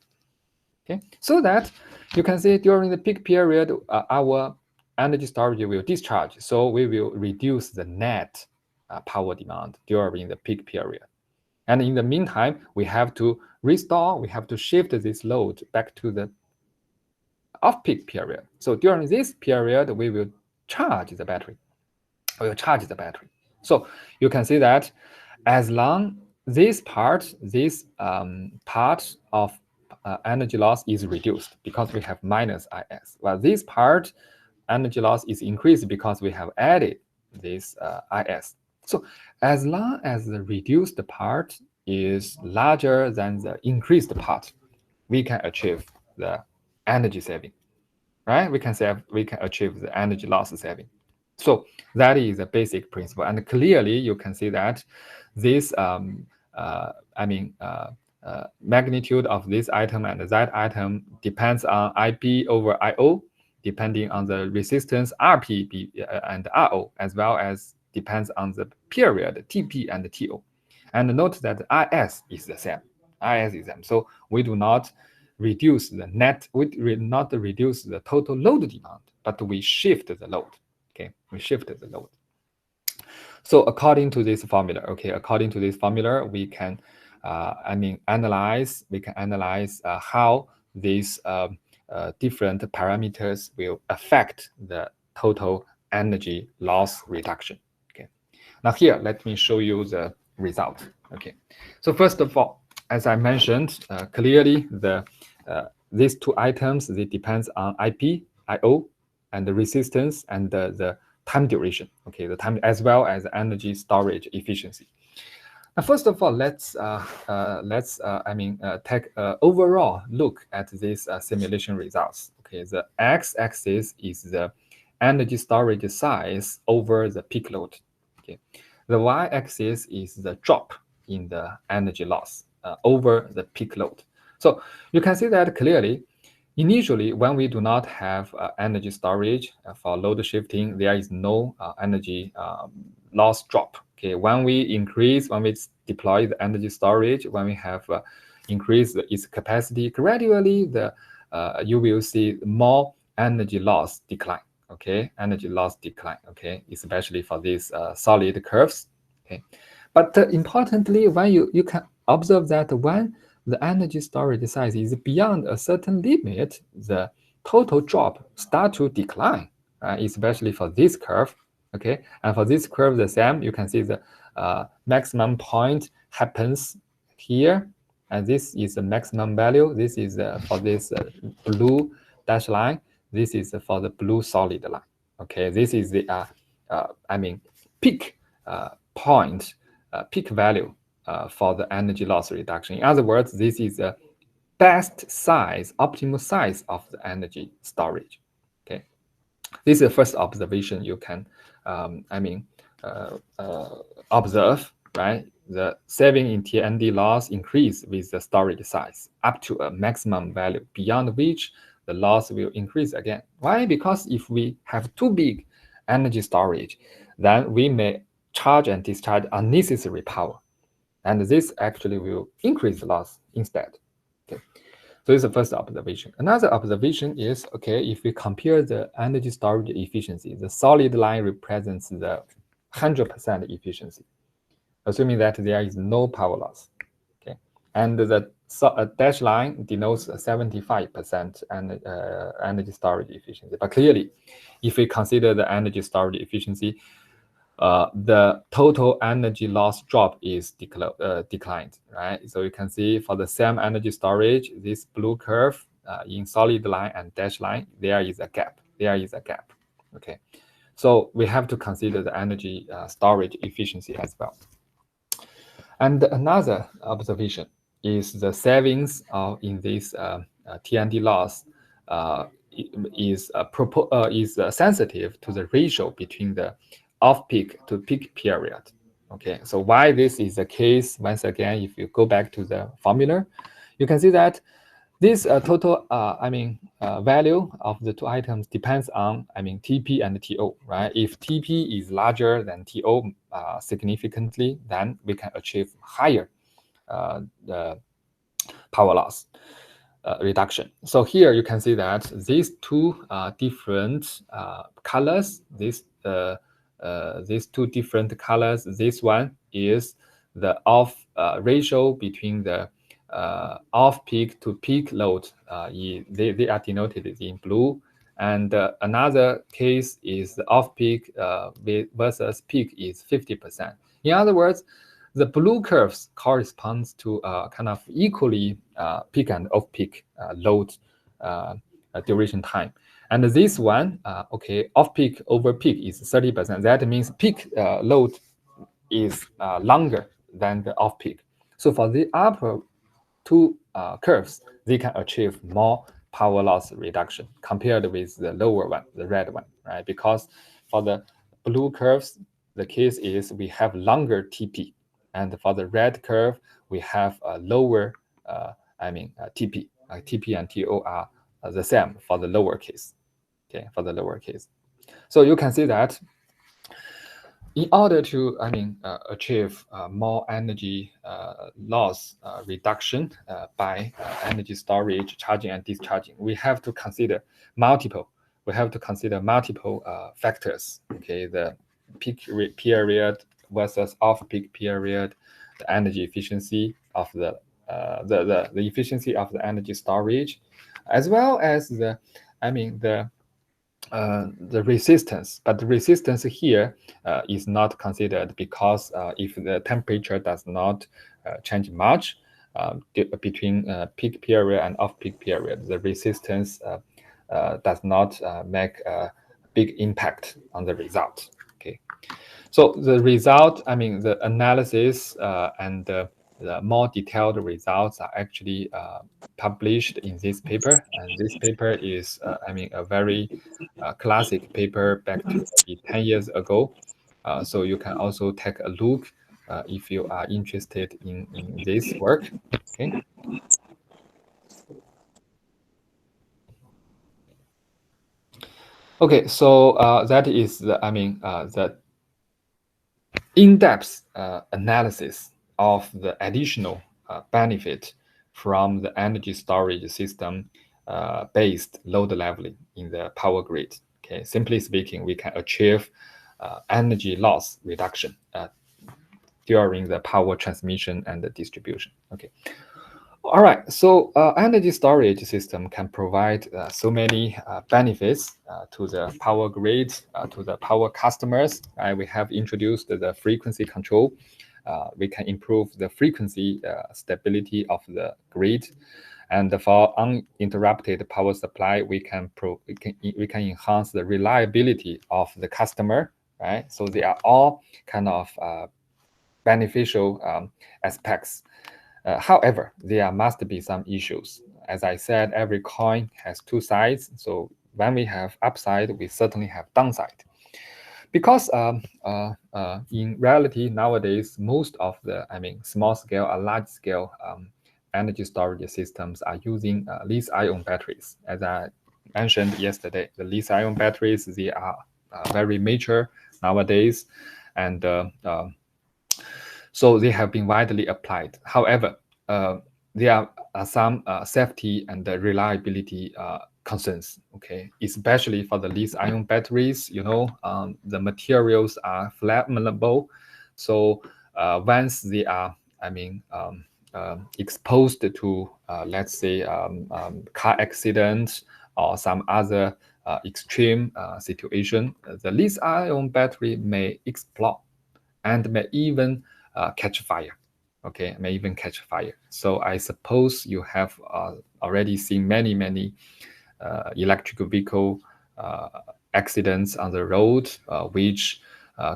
Okay, so that you can see during the peak period, our energy storage will discharge, so we will reduce the net power demand during the peak period. And in the meantime, we have to restore, we have to shift this load back to the off-peak period. So during this period, we will charge the battery. So you can see that as long this part of energy loss is reduced because we have minus IS. Well, this part energy loss is increased because we have added this IS. So as long as the reduced part is larger than the increased part, we can achieve the energy saving, right? We can achieve the energy loss saving. So that is a basic principle, and clearly you can see that this magnitude of this item and that item depends on IP over IO, depending on the resistance RP and RO, as well as depends on the period TP and TO. And note that IS is the same. So we do not reduce the net, we will not reduce the total load demand, but we shift the load. Okay, we shifted the load. So according to this formula, we can analyze how these different parameters will affect the total energy loss reduction. Okay, now here let me show you the result. Okay, so first of all, as I mentioned, clearly the these two items, they depends on IP, IO, and the resistance and the time duration. Okay, the time as well as energy storage efficiency. Now, first of all, let's take an overall look at these simulation results. Okay, the x-axis is the energy storage size over the peak load. Okay, the y-axis is the drop in the energy loss over the peak load. So you can see that clearly. Initially, when we do not have energy storage for load shifting, there is no energy loss drop. Okay, when we deploy the energy storage, when we have increased its capacity gradually, you will see more energy loss decline. Okay, energy loss decline. Okay, especially for these solid curves. Okay, but importantly, when you can observe that when the energy storage size is beyond a certain limit, the total drop start to decline, especially for this curve. Okay, and for this curve, the same, you can see the maximum point happens here, and this is the maximum value. This is for this blue dashed line. This is for the blue solid line. Okay, this is the peak point, peak value for the energy loss reduction. In other words, this is the best size, optimal size of the energy storage. Okay, this is the first observation you can, observe, right? The saving in TND loss increase with the storage size up to a maximum value, beyond which the loss will increase again. Why? Because if we have too big energy storage, then we may charge and discharge unnecessary power. And this actually will increase the loss instead. Okay. So this is the first observation. Another observation is, okay, if we compare the energy storage efficiency, the solid line represents the 100% efficiency, assuming that there is no power loss. Okay, and the dashed line denotes 75% energy storage efficiency. But clearly, if we consider the energy storage efficiency, the total energy loss drop is declined, right? So you can see for the same energy storage, this blue curve in solid line and dashed line, there is a gap. There is a gap. Okay, so we have to consider the energy storage efficiency as well. And another observation is the savings in this TND loss is sensitive to the ratio between the off-peak to peak period. Okay, so why this is the case? Once again, if you go back to the formula, you can see that this total value of the two items depends on TP and TO, right? If TP is larger than TO significantly, then we can achieve higher the power loss reduction. So here you can see that these two different colors, these two different colors, this one is the off ratio between the off-peak to peak load. They are denoted in blue. And another case is the off-peak versus peak is 50%. In other words, the blue curves corresponds to kind of equally peak and off-peak load duration time. And this one, off-peak over peak is 30%. That means peak load is longer than the off-peak. So for the upper two curves, they can achieve more power loss reduction compared with the lower one, the red one, right? Because for the blue curves, the case is we have longer TP. And for the red curve, we have a lower, TP. TP and TO are the same for the lower case. Okay, for the lower case. So you can see that in order to, achieve more energy loss reduction by energy storage, charging and discharging, we have to consider multiple. We have to consider multiple factors. Okay, the peak period versus off-peak period, the energy efficiency of the efficiency of the energy storage, as well as the resistance. But the resistance here is not considered because if the temperature does not change much, between peak period and off-peak period, the resistance does not make a big impact on the result. Okay, so the result, I mean, the analysis and the more detailed results are actually published in this paper, and this paper is, I mean, a very classic paper back to maybe 10 years ago. So you can also take a look if you are interested in this work. Okay. Okay, so that is the, I mean, the in-depth analysis of the additional benefit from the energy storage system based load leveling in the power grid. Okay, simply speaking, we can achieve energy loss reduction during the power transmission and the distribution. Okay. All right, so energy storage system can provide so many benefits to the power grid, to the power customers. We have introduced the frequency control. We can improve the frequency stability of the grid, and for uninterrupted power supply, we can enhance the reliability of the customer. Right, so they are all kind of beneficial aspects. However, there must be some issues. As I said, every coin has two sides. So when we have upside, we certainly have downside. Because in reality, nowadays, most of the, I mean, small scale or large scale energy storage systems are using lithium-ion batteries. As I mentioned yesterday, the lithium-ion batteries, they are very mature nowadays. And so they have been widely applied. However, there are some safety and reliability concerns. Okay, especially for the lithium-ion batteries. You know, the materials are flammable, so once they are, I mean, exposed to, let's say, car accident or some other extreme situation, the lithium-ion battery may explode and may even catch fire. Okay, may even catch fire. So I suppose you have already seen many electric vehicle accidents on the road, which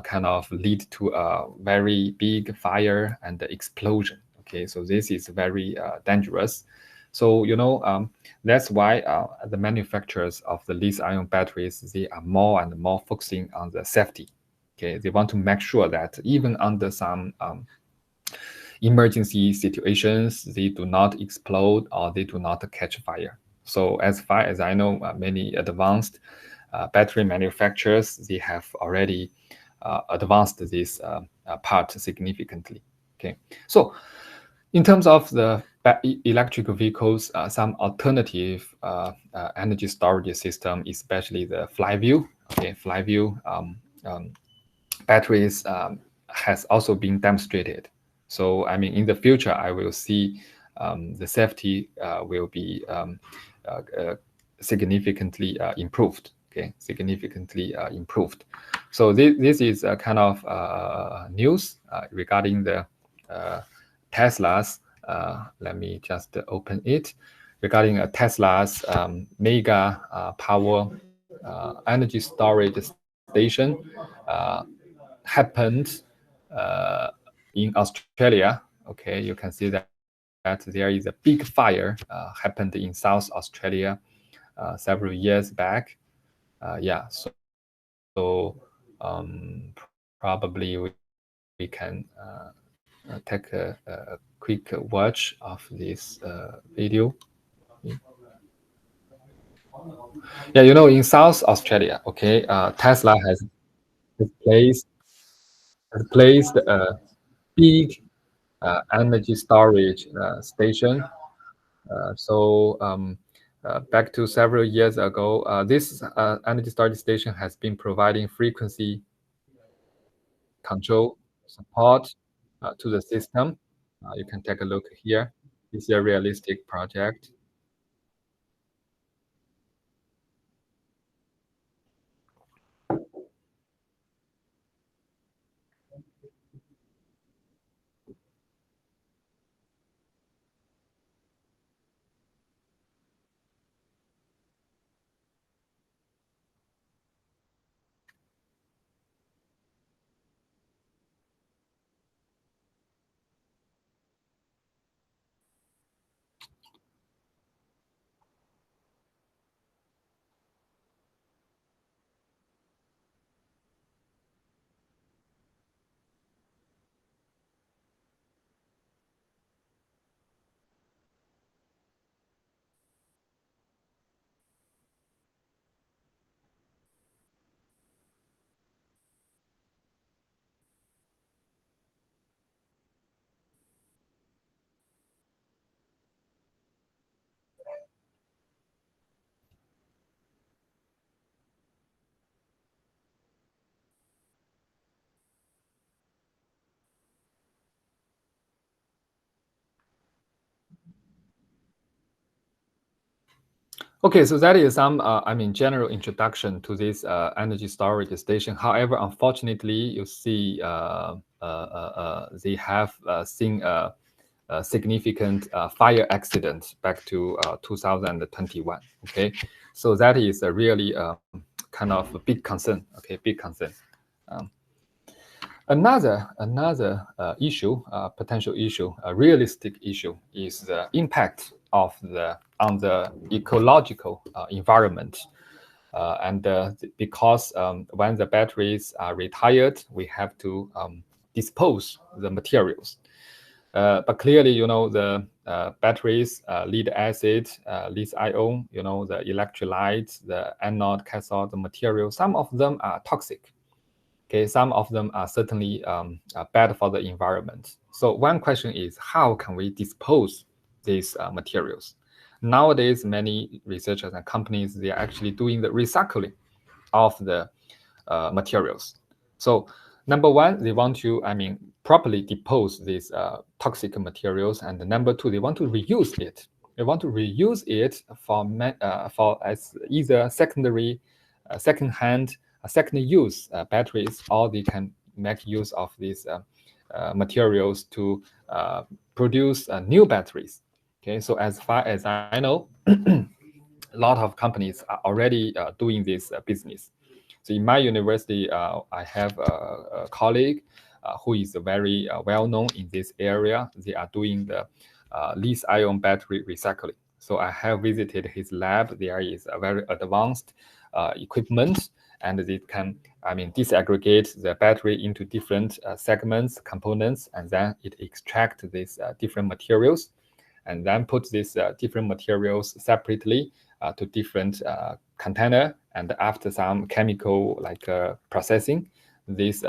kind of lead to a very big fire and explosion. Okay, so this is very dangerous. So you know, that's why the manufacturers of the lithium-ion batteries, they are more and more focusing on the safety. Okay, they want to make sure that even under some emergency situations, they do not explode or they do not catch fire. So as far as I know, many advanced battery manufacturers, they have already advanced this part significantly. Okay, so in terms of the electric vehicles, some alternative energy storage system, especially the flywheel. Okay, flywheel batteries has also been demonstrated. So, I mean, in the future, I will see the safety will be significantly improved. Okay, significantly improved. So this is a kind of news regarding the Tesla's. Let me just open it. Regarding Tesla's mega power energy storage station happened in Australia. Okay, you can see that there is a big fire happened in South Australia several years back. Yeah, so probably we can take a quick watch of this video. Yeah, you know, in South Australia, okay, Tesla has placed a big energy storage station. Back to several years ago, this energy storage station has been providing frequency control support to the system. You can take a look here. This is a realistic project. Okay, so that is some, general introduction to this energy storage station. However, unfortunately, you see they have seen a significant fire accident back to 2021. Okay, so that is a really kind of a big concern. Okay, big concern. Um, another issue, potential issue, a realistic issue, is the impact of on the ecological environment. Because when the batteries are retired, we have to dispose the materials. But clearly, the batteries, lead acid, lithium, the electrolytes, the anode, cathode, the material, some of them are toxic. Okay, some of them are certainly bad for the environment. So one question is, how can we dispose these materials? Nowadays, many researchers and companies, they are actually doing the recycling of the materials. So number one, they want to, properly dispose these toxic materials, and number two, they want to reuse it. They want to reuse it for as either secondary, second-hand, second-use batteries, or they can make use of these materials to produce new batteries. Okay, so as far as I know, a lot of companies are already doing this business. So in my university, I have a colleague who is very well known in this area. They are doing the lithium battery recycling. So I have visited his lab. There is a very advanced equipment, and they can, disaggregate the battery into different segments, components, and then it extract these different materials, and then put these different materials separately to different container, and after some chemical processing, these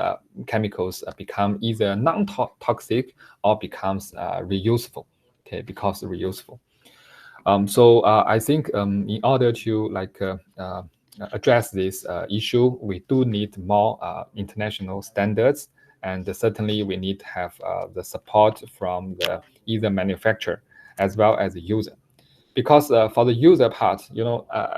chemicals become either non-toxic or becomes reusable. Okay, because reusable. So I think in order to address this issue, we do need more international standards, and certainly we need to have the support from the either manufacturer as well as the user. Because for the user part,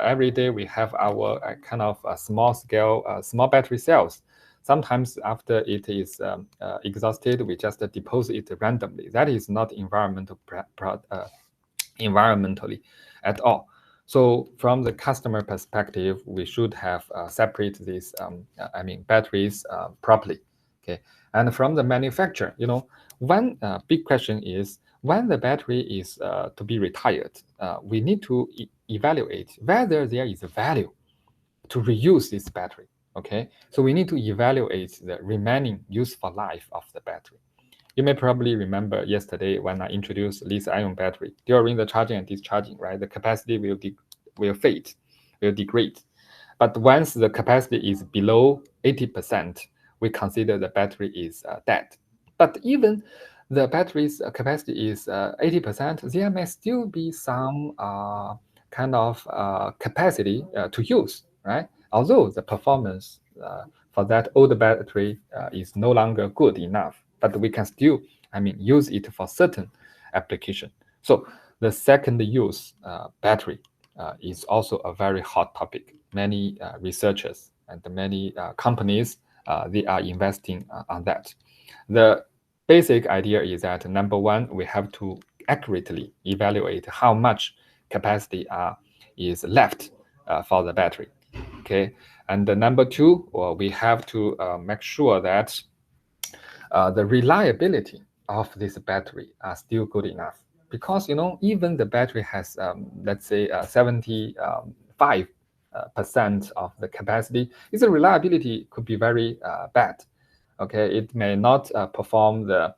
every day we have our kind of small scale, small battery cells. Sometimes after it is exhausted, we just deposit it randomly. That is not environmentally at all. So from the customer perspective, we should have separate these, batteries properly. Okay, and from the manufacturer, one big question is, when the battery is to be retired, we need to evaluate whether there is a value to reuse this battery. Okay, so we need to evaluate the remaining useful life of the battery. You may probably remember yesterday when I introduced lithium battery. During the charging and discharging, right, the capacity will fade, will degrade. But once the capacity is below 80%, we consider the battery is dead. But even the battery's capacity is 80%, there may still be some kind of capacity to use, right? Although the performance for that old battery is no longer good enough, but we can still, use it for certain application. So the second use battery is also a very hot topic. Many researchers and many companies, they are investing on that. The basic idea is that number one, we have to accurately evaluate how much capacity is left for the battery. Okay, and the number two, we have to make sure that the reliability of this battery are still good enough, because even the battery has let's say 75% of the capacity, its reliability could be very bad. Okay, it may not perform the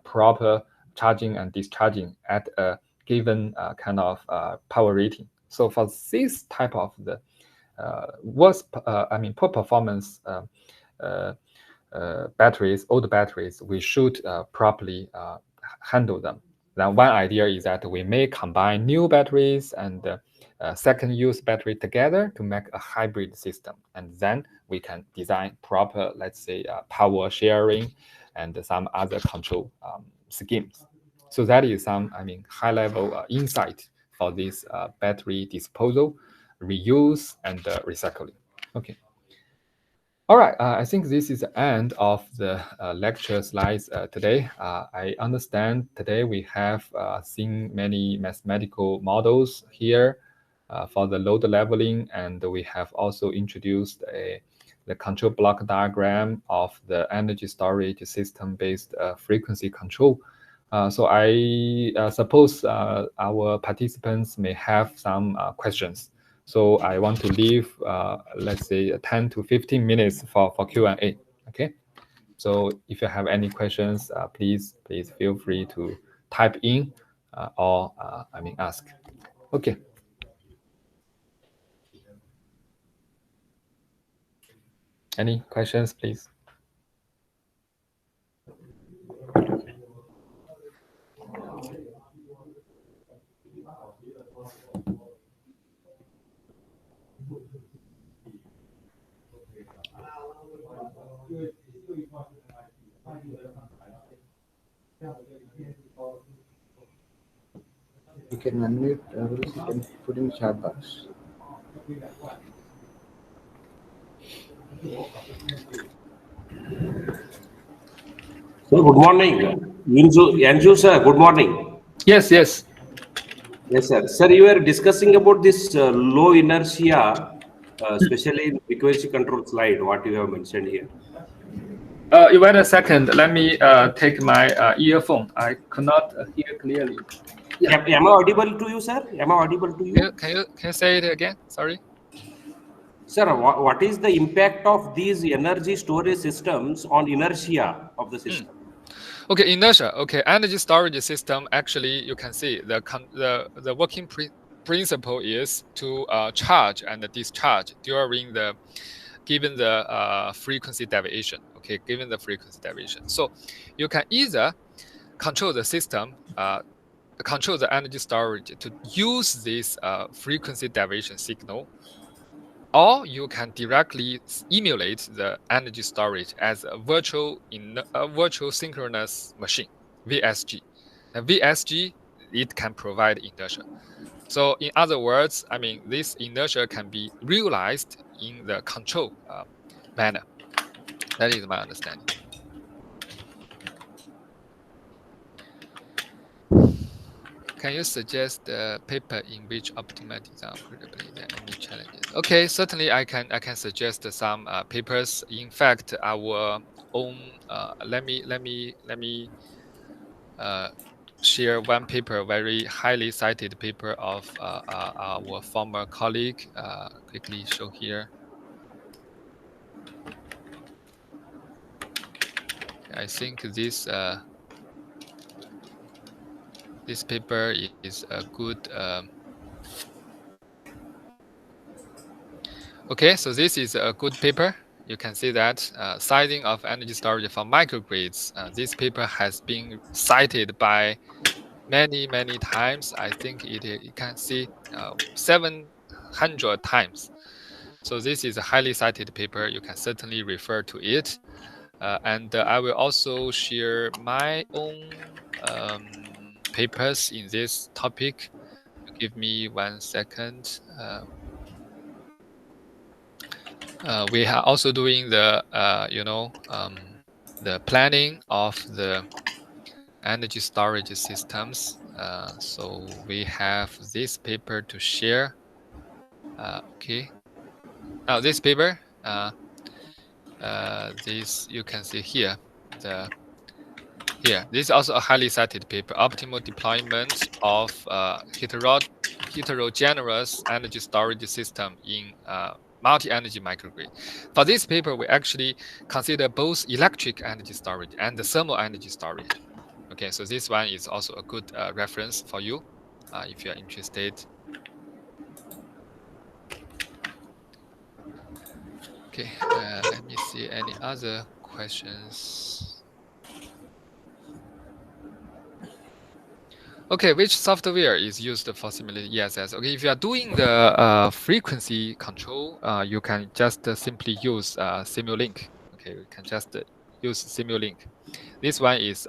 proper charging and discharging at a given kind of power rating. So for this type of the poor performance batteries, old batteries, we should properly handle them. Now, one idea is that we may combine new batteries and second-use battery together to make a hybrid system, and then we can design proper, let's say, power sharing and some other control schemes. So that is some, high-level insight for this battery disposal, reuse, and recycling. Okay. All right, I think this is the end of the lecture slides today. I understand today we have seen many mathematical models here for the load leveling, and we have also introduced the control block diagram of the energy storage system-based frequency control. So I suppose our participants may have some questions. So I want to leave, let's say, 10 to 15 minutes for Q&A. Okay. So if you have any questions, please feel free to type in or ask. Okay. Any questions, please? You can unmute, Bruce, you can put in chat box. So good morning, Yanju sir. Good morning. Yes. Yes, sir. Sir, you were discussing about this low inertia, especially in frequency control slide. What you have mentioned here. You wait a second. Let me take my earphone. I could not hear clearly. Yeah. Am I audible to you, sir? Am I audible to you? Can you say it again? Sorry. Sir, what is the impact of these energy storage systems on inertia of the system? Okay, inertia. Okay, energy storage system. Actually, you can see the working principle is to charge and discharge during given the frequency deviation. Okay, given the frequency deviation. So you can either control the system, control the energy storage to use this frequency deviation signal, or you can directly emulate the energy storage as a virtual synchronous machine, VSG. And VSG, it can provide inertia. So in other words, this inertia can be realized in the control manner. That is my understanding. Can you suggest a paper in which optimal design operability there are any challenges? Okay, certainly I can suggest some papers. In fact, our own let me share one paper, very highly cited paper of our former colleague. Quickly show here. I think this this paper is a good. Okay, so this is a good paper. You can see that sizing of energy storage for microgrids. This paper has been cited by many times. I think you can see 700 times. So this is a highly cited paper. You can certainly refer to it. And I will also share my own papers in this topic. Give me 1 second. We are also doing the the planning of the energy storage systems. So we have this paper to share. Okay. Now this paper, this you can see here. This is also a highly cited paper. Optimal deployment of heterogeneous energy storage system in multi-energy microgrid. For this paper, we actually consider both electric energy storage and the thermal energy storage. Okay, so this one is also a good reference for you if you are interested. Okay, let me see any other questions. Okay, which software is used for simulating ESS? Okay, if you are doing the frequency control, you can just simply use Simulink. Okay, you can just use Simulink. This one is,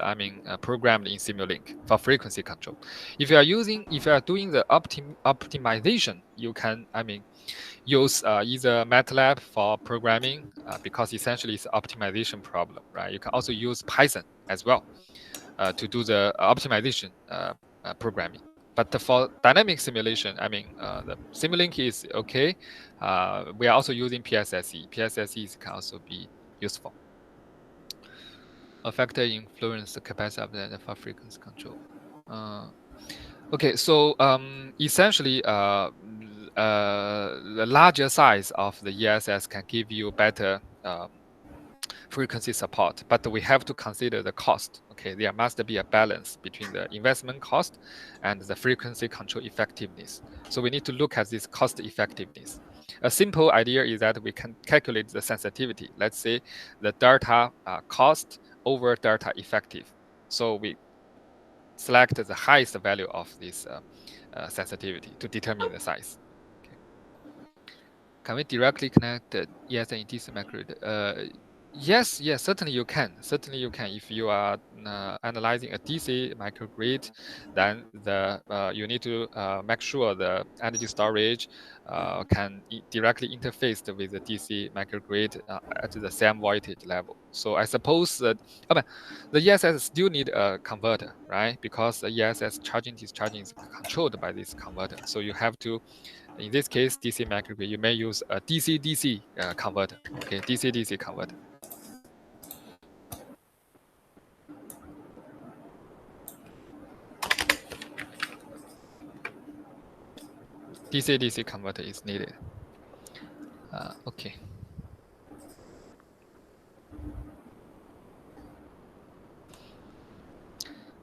programmed in Simulink for frequency control. If you are doing the optimization, you can, use either MATLAB for programming, because essentially it's an optimization problem, right? You can also use Python as well to do the optimization programming. But for dynamic simulation, the Simulink is okay. We are also using PSSE. PSSE can also be useful. A factor influence the capacity of the for frequency control. Okay, so essentially, the larger size of the ESS can give you better frequency support, but we have to consider the cost. Okay, there must be a balance between the investment cost and the frequency control effectiveness. So we need to look at this cost effectiveness. A simple idea is that we can calculate the sensitivity. Let's say the delta cost over delta effective. So we select the highest value of this sensitivity to determine the size. Okay. Can we directly connect the ES and DC microgrid? Yes, certainly you can. Certainly you can. If you are analyzing a DC microgrid, then you need to make sure the energy storage can directly interface with the DC microgrid at the same voltage level. So I suppose that the ESS still need a converter, right? Because the ESS charging discharging is controlled by this converter. So you have to, in this case, DC microgrid, you may use a DC-DC converter. Okay, DC-DC converter. DC-DC converter is needed. Okay.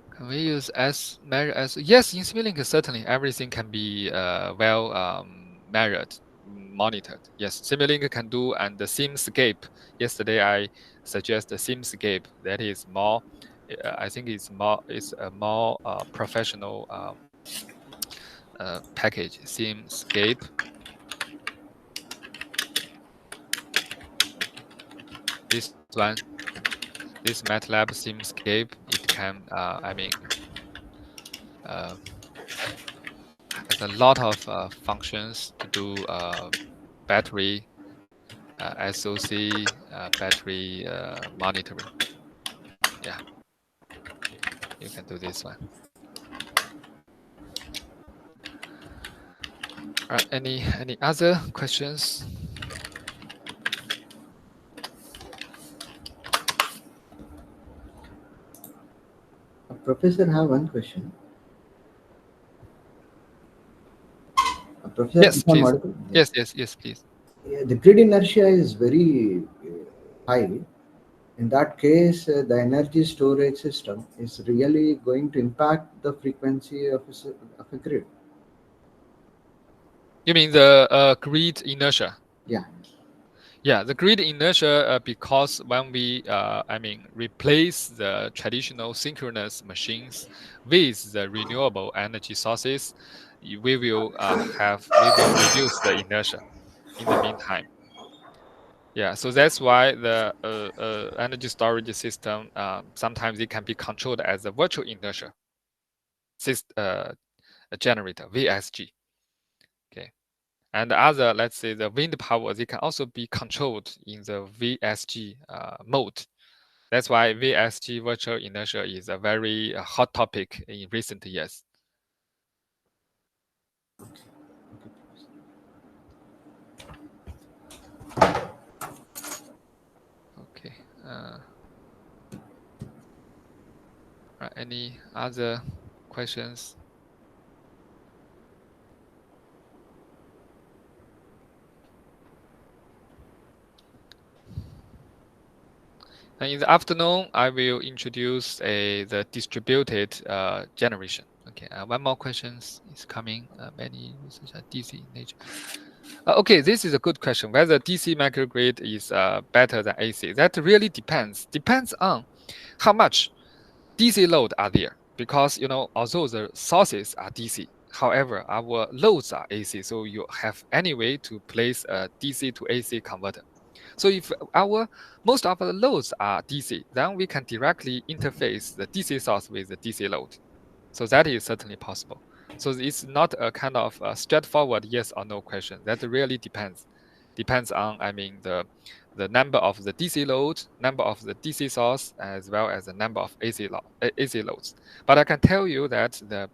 Can we use measure as? Yes, in Simulink certainly everything can be well measured, monitored. Yes, Simulink can do, and the SimScape. Yesterday I suggest the SimScape. That is more. I think it's a more professional package. SimScape. This one, this MATLAB SimScape, it can, has a lot of functions to do battery, SOC, battery monitoring. Yeah, you can do this one. All right, any other questions? Professor, have one question. Professor, yes, please. Yes, please. Yeah, the grid inertia is very high. In that case, the energy storage system is really going to impact the frequency of a grid. You mean the grid inertia? Yeah. Yeah, the grid inertia, because when we, replace the traditional synchronous machines with the renewable energy sources, we will reduce the inertia in the meantime. Yeah, so that's why the energy storage system, sometimes it can be controlled as a virtual inertia generator, VSG. Okay. And other, let's say the wind power, they can also be controlled in the VSG mode. That's why VSG virtual inertia is a very hot topic in recent years. Okay. Any other questions? And in the afternoon, I will introduce the distributed generation. Okay, one more question is coming. Many research are DC in nature. Okay, this is a good question. Whether DC microgrid is better than AC, that really depends. Depends on how much DC load are there. Because although the sources are DC, however, our loads are AC. So you have any way to place a DC to AC converter. So if most of our loads are DC, then we can directly interface the DC source with the DC load. So that is certainly possible. So it's not a kind of a straightforward yes or no question. That really depends. Depends on, I mean, the number of the DC load, number of the DC source, as well as the number of AC loads. But I can tell you that a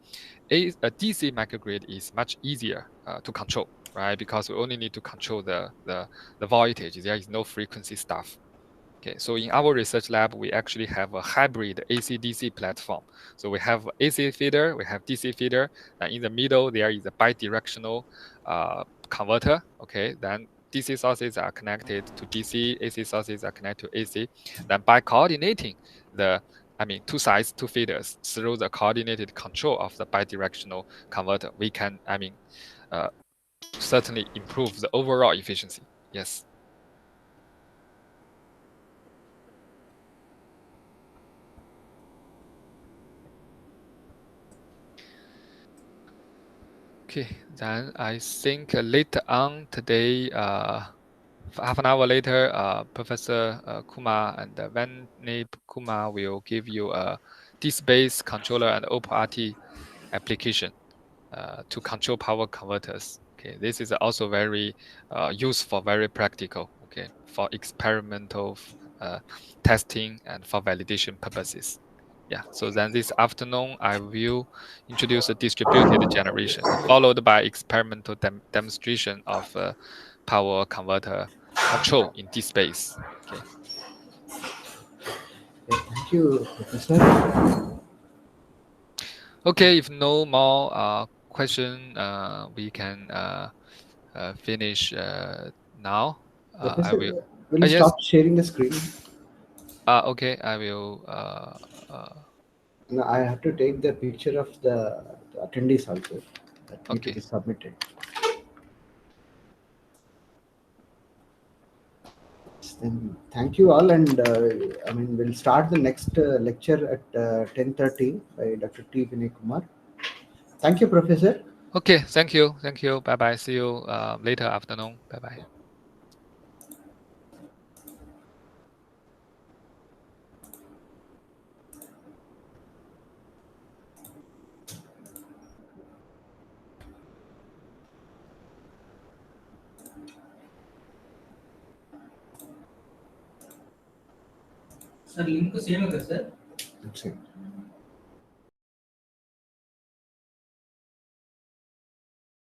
DC microgrid is much easier to control, right? Because we only need to control the voltage. There is no frequency stuff. Okay, so in our research lab, we actually have a hybrid AC-DC platform. So we have AC feeder, we have DC feeder, and in the middle there is a bidirectional converter. Okay, then DC sources are connected to DC, AC sources are connected to AC. Then by coordinating two sides, two feeders through the coordinated control of the bidirectional converter, we can, certainly improve the overall efficiency. Yes. Okay, then I think later on today, half an hour later, Professor Kumar and Vanip Kumar will give you a disk-based controller and OpenRT application to control power converters. Okay, this is also very useful, very practical. Okay, for experimental testing and for validation purposes. Yeah, so then this afternoon, I will introduce a distributed generation, followed by experimental demonstration of power converter control in this space. Okay. Thank you, Professor. Okay, if no more question, we can finish now. Professor, will you yes. stop sharing the screen? Okay, I will. No, I have to take the picture of the attendees also that need to Okay. be submitted. Then thank you all, and we'll start the next lecture at 10:30 by Dr. T. Vinay Kumar. Thank you, Professor. Okay, thank you. Bye bye. See you later afternoon. Bye bye. Sir, link same है क्या sir? That's it.